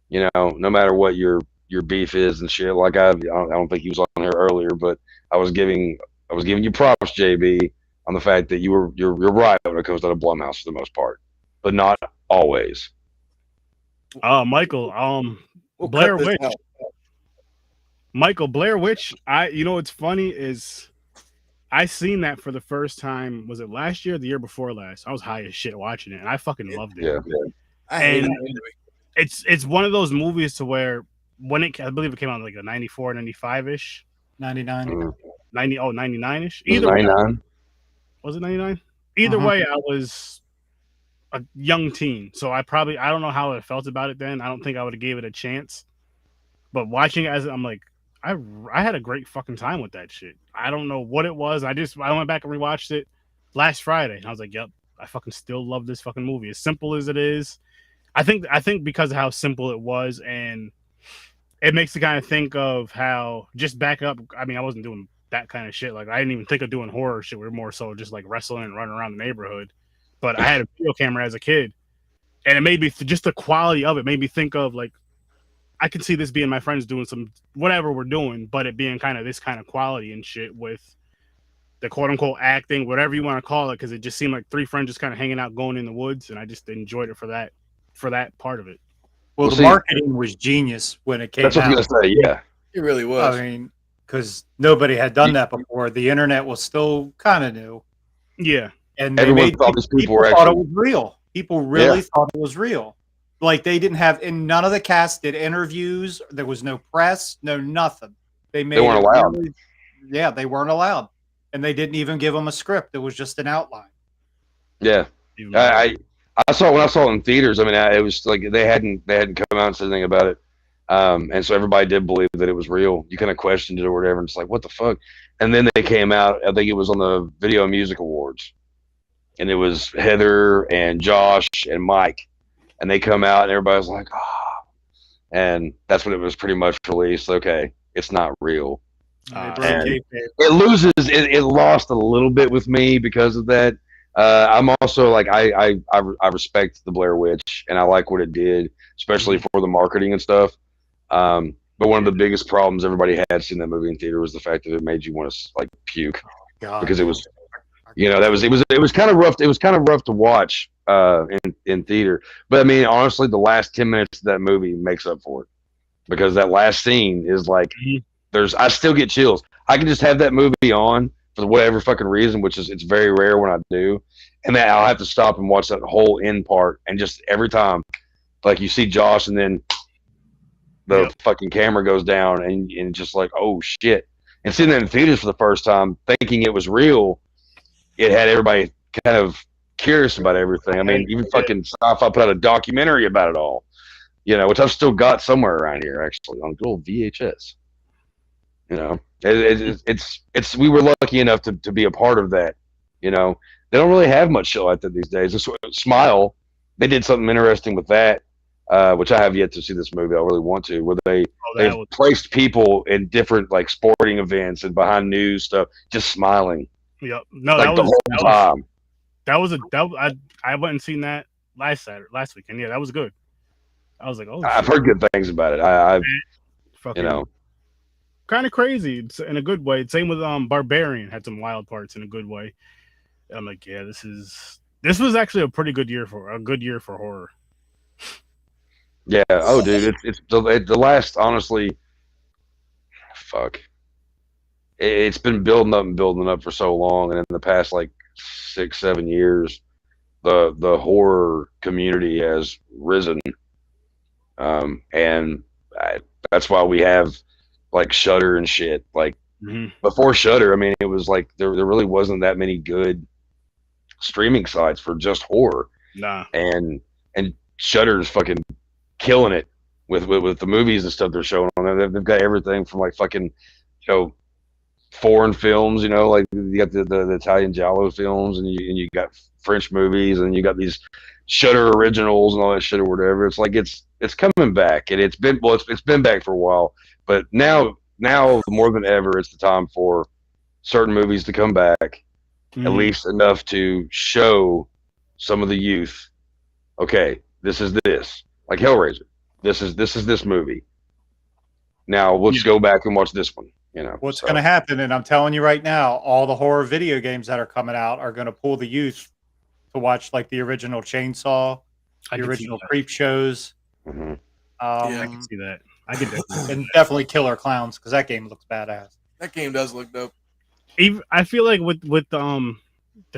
You know, no matter what your beef is and shit. Like I don't think he was on here earlier, but I was giving you props, JB, on the fact that you're right when it comes to the Blumhouse for the most part, but not always. Michael, Blair Witch. Michael, Blair Witch. What's funny is I seen that for the first time. Was it last year or the year before last? I was high as shit watching it, and I fucking loved it. Yeah. And it's one of those movies to where I believe it came out like a 94, 95-ish. 99. 99-ish. Either 99. Was it 99? Either way, I was a young teen, so I don't know how I felt about it then. I don't think I would have gave it a chance. But watching it I'm like, I had a great fucking time with that shit. I don't know what it was. I went back and rewatched it last Friday, and I was like, yep, I fucking still love this fucking movie. As simple as it is, I think because of how simple it was, and it makes you kind of think of how, just back up, I mean, I wasn't doing that kind of shit. Like, I didn't even think of doing horror shit. We were more so just like wrestling and running around the neighborhood. But I had a video camera as a kid, and it made me, just the quality of it made me think of, like, I could see this being my friends doing some whatever we're doing, but it being kind of this kind of quality and shit with the quote unquote acting, whatever you want to call it, because it just seemed like three friends just kind of hanging out, going in the woods, and I just enjoyed it for that part of it. Well, the marketing was genius when it came out. That's what I was gonna say. Yeah, it really was. I mean, because nobody had done that before. The internet was still kind of new. Yeah, and everyone thought these people were thought it was real. People really thought it was real. Like, they didn't have, and none of the cast did interviews. There was no press, no nothing. They weren't allowed. They weren't allowed, and they didn't even give them a script. It was just an outline. Yeah, I saw it when I saw it in theaters. I mean, it was like they hadn't come out and said anything about it, and so everybody did believe that it was real. You kind of questioned it or whatever, and it's like, what the fuck? And then they came out. I think it was on the Video Music Awards, and it was Heather and Josh and Mike. And they come out, and everybody's like, and that's when it was pretty much released. Okay, it's not real. And it loses. It lost a little bit with me because of that. I'm also like, I respect the Blair Witch, and I like what it did, especially for the marketing and stuff. But one of the biggest problems everybody had seeing that movie in theater was the fact that it made you want to like puke, because it was, it was kind of rough. It was kind of rough to watch in theater. But I mean, honestly, the last 10 minutes of that movie makes up for it, because that last scene is like, I still get chills. I can just have that movie on for whatever fucking reason, which is, it's very rare when I do, and then I'll have to stop and watch that whole end part, and just every time, like, you see Josh, and then the fucking camera goes down, and just like, oh shit. And seeing that in theaters for the first time, thinking it was real, it had everybody kind of curious about everything. I mean, even fucking Sci-Fi put out a documentary about it all, which I've still got somewhere around here, actually, on good old VHS. It's we were lucky enough to be a part of that. They don't really have much shit like that these days. Smile, they did something interesting with that, which I have yet to see this movie. I really want to, where they placed people in different, like, sporting events and behind news stuff, just smiling. Yep. No, like, the whole time. I went and seen that last weekend. Yeah, that was good. I was like, oh, I've heard good things about it. I've kind of crazy in a good way. Same with Barbarian, had some wild parts in a good way. I'm like, yeah, this was actually a pretty good year for horror. Yeah. Oh, dude, it's the last, honestly, fuck. It's been building up for so long, and in the past, like, 6-7 years, the horror community has risen, and that's why we have, like, Shudder and shit. Like, before Shudder, I mean, it was like there really wasn't that many good streaming sites for just horror. Nah. And Shudder's fucking killing it with the movies and stuff they're showing on there. They've got everything from, like, fucking, foreign films, like you got the Italian Giallo films, and you got French movies, and you got these Shudder originals and all that shit or whatever. It's like it's coming back, and it's been back for a while, but now more than ever, it's the time for certain movies to come back at least enough to show some of the youth. Okay, this is this, like Hellraiser. This is this movie. Now let's go back and watch this one. What's going to happen, and I'm telling you right now, all the horror video games that are coming out are going to pull the youth to watch like the original Chainsaw, the original Creep shows. Mm-hmm. I can see that. I can definitely and definitely Killer Clowns because that game looks badass. That game does look dope. I feel like with the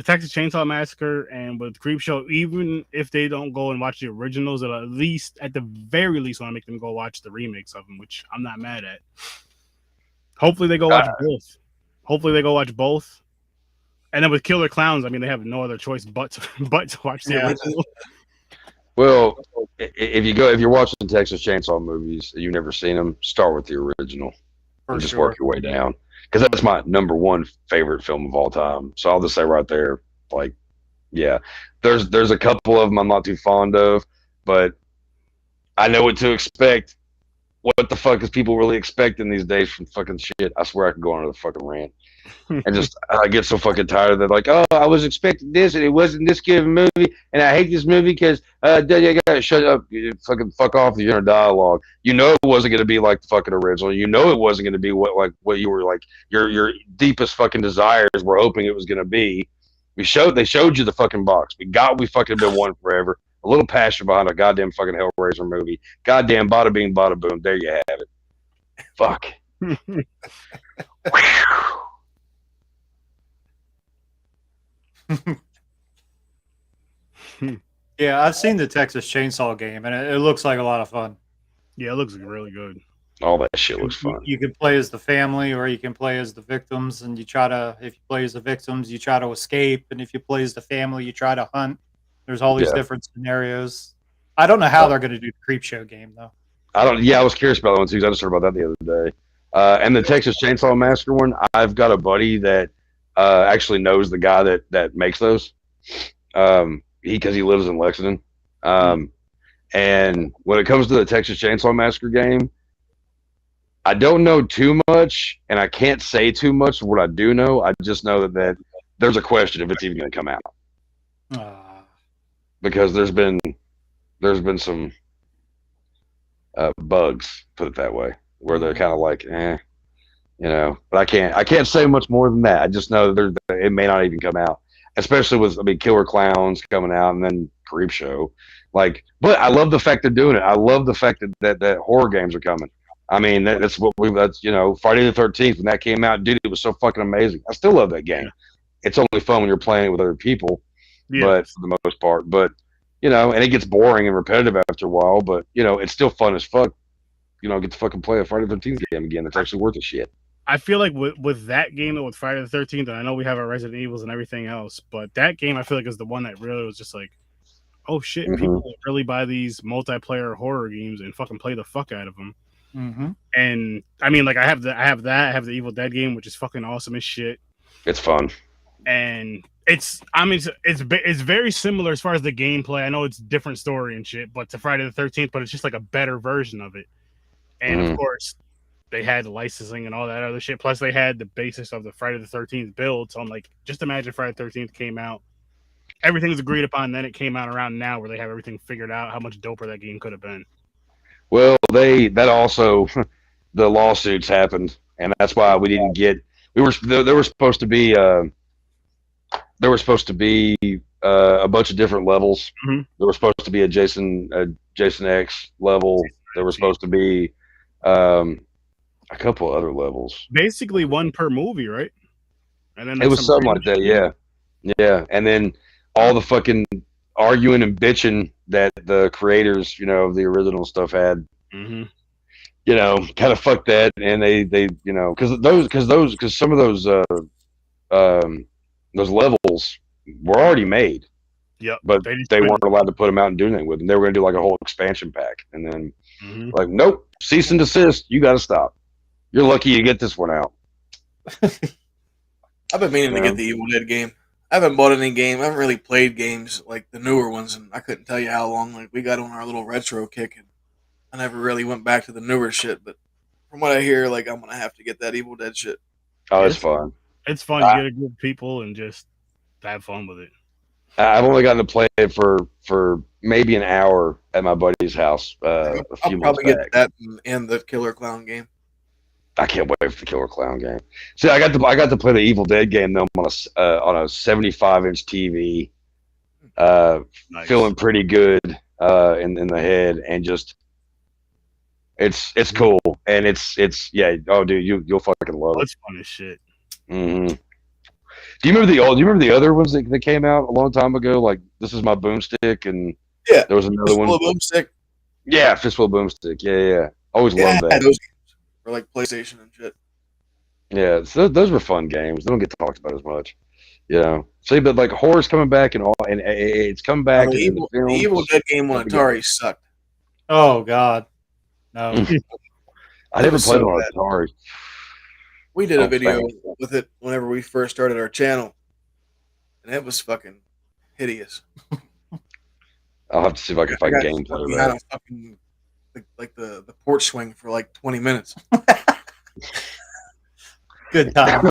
Texas Chainsaw Massacre and with Creepshow, even if they don't go and watch the originals, they'll at the very least want to make them go watch the remakes of them, which I'm not mad at. Hopefully they go watch both. And then with Killer Clowns, I mean, they have no other choice but to watch the original. Well, if you're watching Texas Chainsaw movies, you've never seen them, start with the original and just work your way down. Because that's my number one favorite film of all time. So I'll just say right there, like, yeah, there's a couple of them I'm not too fond of, but I know what to expect. What the fuck is people really expecting these days from fucking shit? I swear I could go on another fucking rant. And just, I get so fucking tired of it. Like, oh, I was expecting this and it wasn't this good of a movie. And I hate this movie because, you gotta shut up. Fuck off with your inner dialogue. You know it wasn't going to be like the fucking original. You know it wasn't going to be what you were like, your deepest fucking desires were hoping it was going to be. They showed you the fucking box. We fucking been wanting forever. A little passion behind a goddamn fucking Hellraiser movie. Goddamn bada bing, bada boom. There you have it. Fuck. Yeah, I've seen the Texas Chainsaw game, and it looks like a lot of fun. Yeah, it looks really good. All that shit looks fun. You can play as the family, or you can play as the victims, and if you play as the victims, you try to escape, and if you play as the family, you try to hunt. There's all these different scenarios. I don't know how they're going to do the Creepshow game, though. I was curious about that one, too, because I just heard about that the other day. And the Texas Chainsaw Massacre one, I've got a buddy that actually knows the guy that makes those. Because he lives in Lexington. And when it comes to the Texas Chainsaw Massacre game, I don't know too much, and I can't say too much of what I do know. I just know that there's a question if it's even going to come out. Because there's been some bugs, put it that way, where they're kind of like, but I can't say much more than that. I just know that it may not even come out, especially with Killer Clowns coming out and then Creepshow. But I love the fact they're doing it. I love the fact that horror games are coming. I mean, that's Friday the 13th when that came out, dude, it was so fucking amazing. I still love that game. It's only fun when you're playing it with other people. But for the most part, and it gets boring and repetitive after a while, but it's still fun as fuck. Get to fucking play a Friday the 13th game again. It's actually worth the shit. I feel like with that game, with Friday the 13th, and I know we have our Resident Evils and everything else, but that game I feel like is the one that really was just like, oh shit, people really buy these multiplayer horror games and fucking play the fuck out of them. Mm-hmm. And I mean, like I have the Evil Dead game, which is fucking awesome as shit. It's fun. And it's very similar as far as the gameplay. I know it's a different story and shit, but to Friday the 13th, but it's just like a better version of it. And of course, they had the licensing and all that other shit. Plus, they had the basis of the Friday the 13th build. So I'm like, just imagine Friday the 13th came out. Everything's agreed upon. Then it came out around now where they have everything figured out. How much doper that game could have been. Well, that also the lawsuits happened, and that's why we didn't get. There were supposed to be a bunch of different levels. Mm-hmm. There was supposed to be a Jason X level. There was supposed to be a couple other levels. Basically, one per movie, right? And then it was something like that, yeah. And then all the fucking arguing and bitching that the creators, of the original stuff had. Mm-hmm. Kind of fuck that, and they because some of those levels were already made. Yep. But they weren't allowed to put them out and do anything with them. They were going to do like a whole expansion pack, and then like, nope, cease and desist. You got to stop. You're lucky you get this one out. I've been meaning to get the Evil Dead game. I haven't bought any game. I haven't really played games like the newer ones, and I couldn't tell you how long. Like we got on our little retro kick, and I never really went back to the newer shit. But from what I hear, like I'm gonna have to get that Evil Dead shit. Oh, it's fun. It's fun. You get a group of people and just have fun with it. I've only gotten to play it for maybe an hour at my buddy's house a few I'll months probably back. get that and the Killer Clown game. I can't wait for the Killer Clown game. See, I got to play the Evil Dead game though on a 75-inch TV, Nice. feeling pretty good in the head, and just it's cool, and it's yeah. Oh, dude, you'll fucking love it. It's fun as shit. Mm-hmm. Do you remember the other ones that came out a long time ago? Like This Is My Boomstick, and Yeah, there was another one. Boomstick. Yeah, Fistful of Boomstick. Yeah. Always loved that. Those games for like PlayStation and shit. Yeah, so those were fun games. They don't get talked about as much, you know. See, but like horror's coming back and all, and it's come back. The Evil Dead game on Atari sucked. Oh God, no. I never played on Atari. We did a video with it whenever we first started our channel, and it was fucking hideous. I'll have to see if I can find gameplay of that. Fucking, like the porch swing for like 20 minutes. Good time.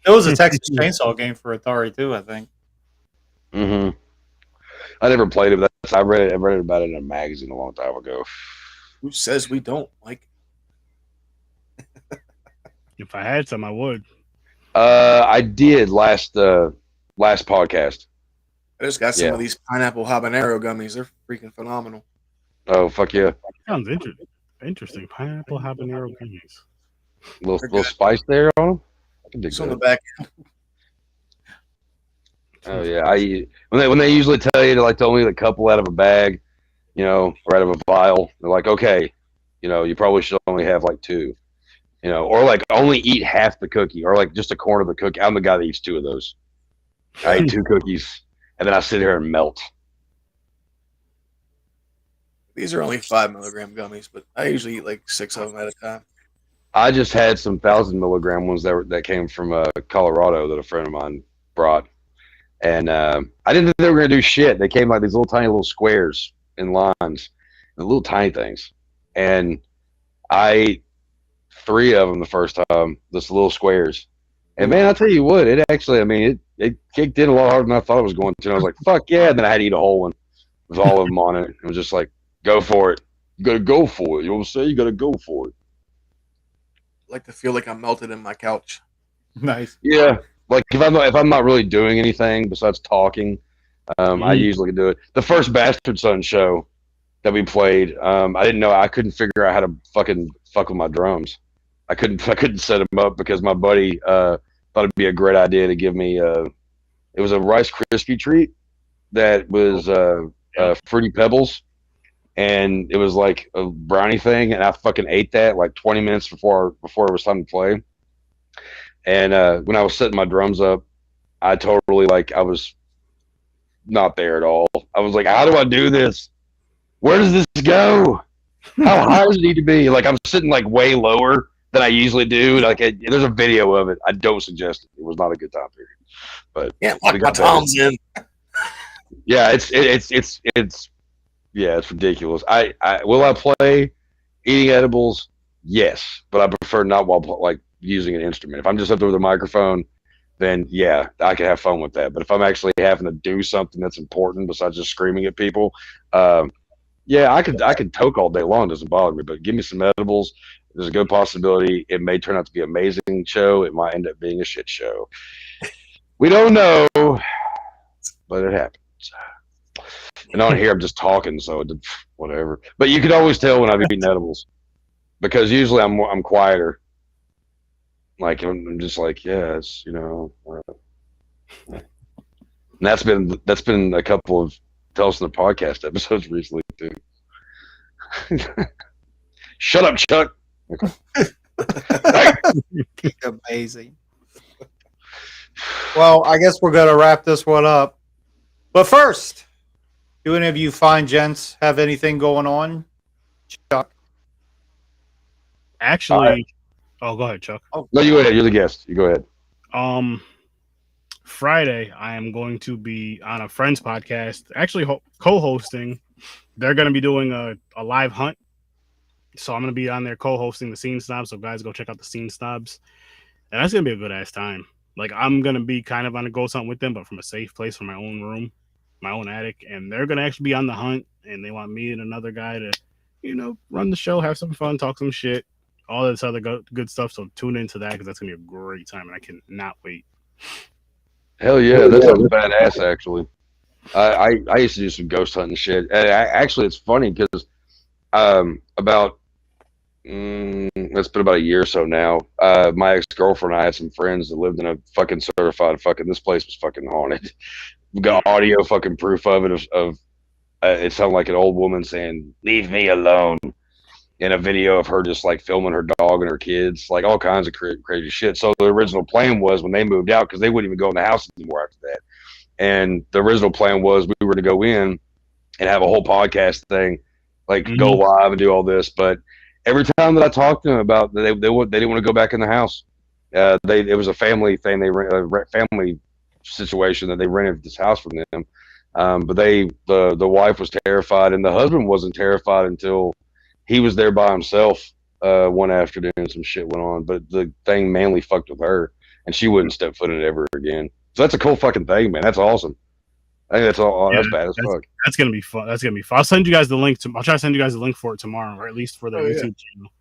It was a Texas Chainsaw game for Atari too, I think. Mm-hmm. I never played it. I read about it in a magazine a long time ago. Who says we don't, Mike? If I had some, I would. I did last podcast. I just got some of these pineapple habanero gummies. They're freaking phenomenal. Oh, fuck yeah. Sounds interesting. Pineapple habanero gummies. Little spice there on them. I can dig it's that. On the back end. Oh yeah, when they usually tell you to only a couple out of a bag, you know, or out of a vial, they're like, okay, you know, you probably should only have like 2, you know, or like only eat half the cookie, or like just a corner of the cookie. I'm the guy that eats 2 of those. I eat 2 cookies, and then I sit here and melt. These are only 5 milligram gummies, but I usually eat like 6 of them at a time. I just had some 1,000 milligram ones that came from Colorado that a friend of mine brought. And I didn't think they were going to do shit. They came like these little tiny little squares in lines, the little tiny things. And I ate 3 of them the first time, this little squares. And man, I'll tell you what, it actually, I mean, it kicked in a lot harder than I thought it was going to. And I was like, fuck yeah. And then I had to eat a whole one with all of them on it. It was just like, go for it. You got to go for it. You know what I'm saying? You got to go for it. I like to feel like I'm melted in my couch. Nice. Yeah. Like if I'm not really doing anything besides talking, I usually do it. The first Bastard Son show that we played, I didn't know, I couldn't figure out how to fucking fuck with my drums. I couldn't set them up because my buddy thought it'd be a great idea to give me it was a Rice Krispie treat that was Fruity Pebbles, and it was like a brownie thing, and I fucking ate that like 20 minutes before it was time to play. And when I was setting my drums up, I totally I was not there at all. I was like, how do I do this? Where does this go? How high does it need to be? Like I'm sitting like way lower than I usually do. Like there's a video of it. I don't suggest it. It was not a good time period. But yeah, like my toms in. Yeah, it's ridiculous. Will I play eating edibles? Yes, but I prefer not while using an instrument. If I'm just up there with a microphone, then yeah, I can have fun with that. But if I'm actually having to do something that's important besides just screaming at people, yeah, I could toke all day long. It doesn't bother me. But give me some edibles. There's a good possibility it may turn out to be an amazing show. It might end up being a shit show. We don't know, but it happens. And on here, I'm just talking, so whatever. But you could always tell when I've eaten edibles because usually I'm quieter. Like I'm just like, yeah, it's, you know, and that's been a couple of Tell Us in the Podcast episodes recently too. Shut up, Chuck. Amazing. Well, I guess we're gonna wrap this one up. But first, do any of you fine gents have anything going on? Chuck. Actually, oh, go ahead, Chuck. Oh, no, you go ahead. You're the guest. You go ahead. Friday, I am going to be on a friend's podcast, actually co-hosting. They're going to be doing a live hunt. So I'm going to be on there co-hosting the Scene Snobs. So guys, go check out the Scene Snobs. And that's going to be a good-ass time. Like I'm gonna be kind of on a ghost hunt with them, but from a safe place, from my own room, my own attic, and they're gonna actually be on the hunt, and they want me and another guy to, run the show, have some fun, talk some shit, all this other good stuff. So tune into that because that's gonna be a great time, and I cannot wait. Hell yeah, that sounds badass. Actually, I used to do some ghost hunting shit. And actually, it's funny because about it's been about a year or so now. My ex-girlfriend and I had some friends that lived in a fucking certified fucking. This place was fucking haunted. We got audio fucking proof of it. It sounded like an old woman saying "Leave me alone," in a video of her just like filming her dog and her kids, like all kinds of crazy shit. So the original plan was when they moved out, because they wouldn't even go in the house anymore after that. And the original plan was we were to go in and have a whole podcast thing, like go live and do all this. But every time that I talked to them about they didn't want to go back in the house. It was a family thing. They family situation that they rented this house from them. But the wife was terrified, and the husband wasn't terrified until he was there by himself one afternoon. Some shit went on, but the thing mainly fucked with her, and she wouldn't step foot in it ever again. So that's a cool fucking thing, man. That's awesome. I think that's all. Yeah, that's bad as fuck. That's gonna be fun. I'll send you guys the link. I'll try to send you guys the link for it tomorrow, or at least for the YouTube channel.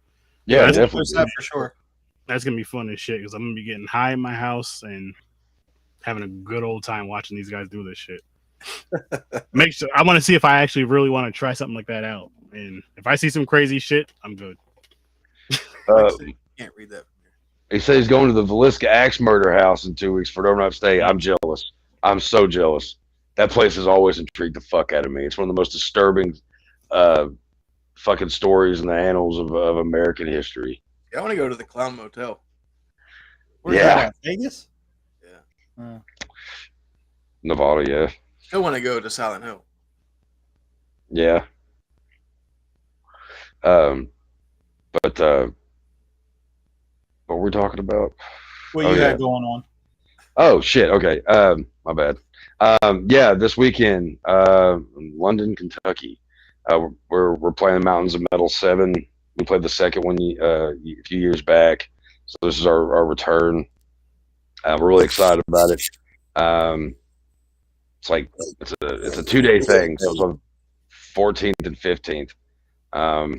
Yeah, that's definitely for sure. That's gonna be fun as shit because I'm gonna be getting high in my house and having a good old time watching these guys do this shit. Make sure I want to see if I actually really want to try something like that out, and if I see some crazy shit, I'm good. Can't read that. He says he's going to the Villisca Axe Murder House in 2 weeks for overnight stay. I'm jealous. I'm so jealous. That place has always intrigued the fuck out of me. It's one of the most disturbing fucking stories in the annals of American history. Yeah, I want to go to the Clown Motel. Where's that at? Vegas? Yeah. Nevada, yeah. Still want to go to Silent Hill. Yeah. But what we're talking about? What you had going on? Oh shit. Okay. My bad. Yeah, this weekend, in London, Kentucky, we're playing the Mountains of Metal 7. We played the second one a few years back, so this is our return. We're really excited about it. It's a 2-day thing, so it's on 14th and 15th.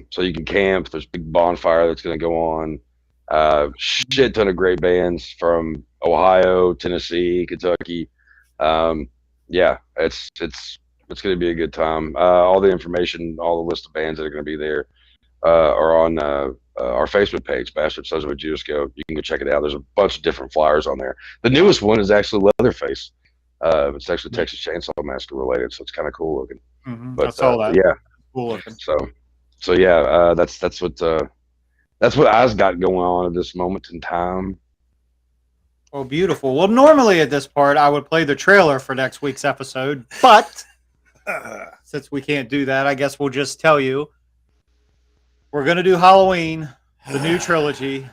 So you can camp. There's a big bonfire that's going to go on. Shit ton of great bands from Ohio, Tennessee, Kentucky. Yeah, it's going to be a good time. All the information, all the list of bands that are going to be there are on our Facebook page, Bastard Sons of a Judas Go. You can go check it out. There's a bunch of different flyers on there. The newest one is actually Leatherface. It's actually Texas Chainsaw Massacre related, so it's kind of cool looking. But I saw that. yeah, Cool looking. So yeah, that's what I've got going on at this moment in time. Oh, beautiful. Well, normally at this part, I would play the trailer for next week's episode, but since we can't do that, I guess we'll just tell you we're going to do Halloween, the new trilogy.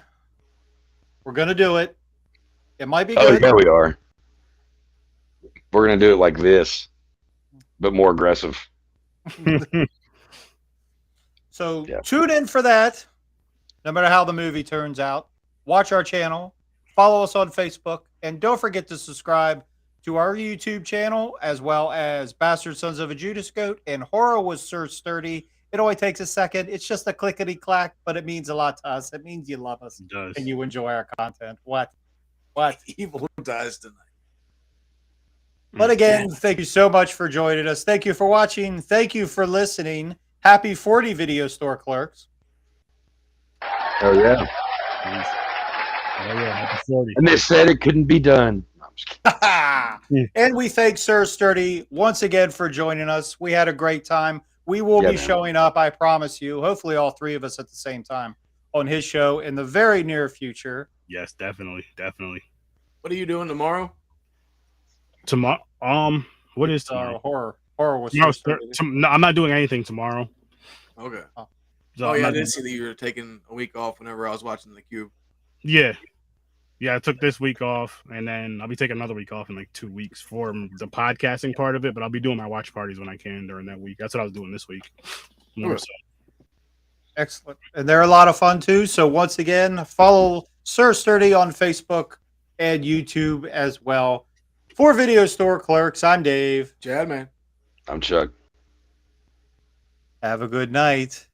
We're going to do it. It might be good. Oh, yeah, we are. We're going to do it like this, but more aggressive. So tune in for that, no matter how the movie turns out. Watch our channel. Follow us on Facebook. And don't forget to subscribe to our YouTube channel, as well as Bastard Sons of a Judas Goat and Horror with Sir Sturdy. It only takes a second. It's just a clickety-clack, but it means a lot to us. It means you love us and you enjoy our content. What? Evil dies tonight. But again, thank you so much for joining us. Thank you for watching. Thank you for listening. Happy 40 Video Store Clerks. Oh, yeah. Happy 40. And they said it couldn't be done. And we thank Sir Sturdy once again for joining us. We had a great time. We will be showing up, I promise you, hopefully all three of us at the same time on his show in the very near future. Yes, definitely. What are you doing tomorrow? Tomorrow? What is tomorrow? Horror was no, I'm not doing anything tomorrow. Okay. So I did see that you were taking a week off whenever I was watching The Cube. Yeah, I took this week off, and then I'll be taking another week off in like 2 weeks for the podcasting part of it. But I'll be doing my watch parties when I can during that week. That's what I was doing this week. More so. Excellent. And they're a lot of fun too. So once again, follow Sir Sturdy on Facebook and YouTube as well. For Video Store Clerks, I'm Dave. Chad, man. I'm Chuck. Have a good night.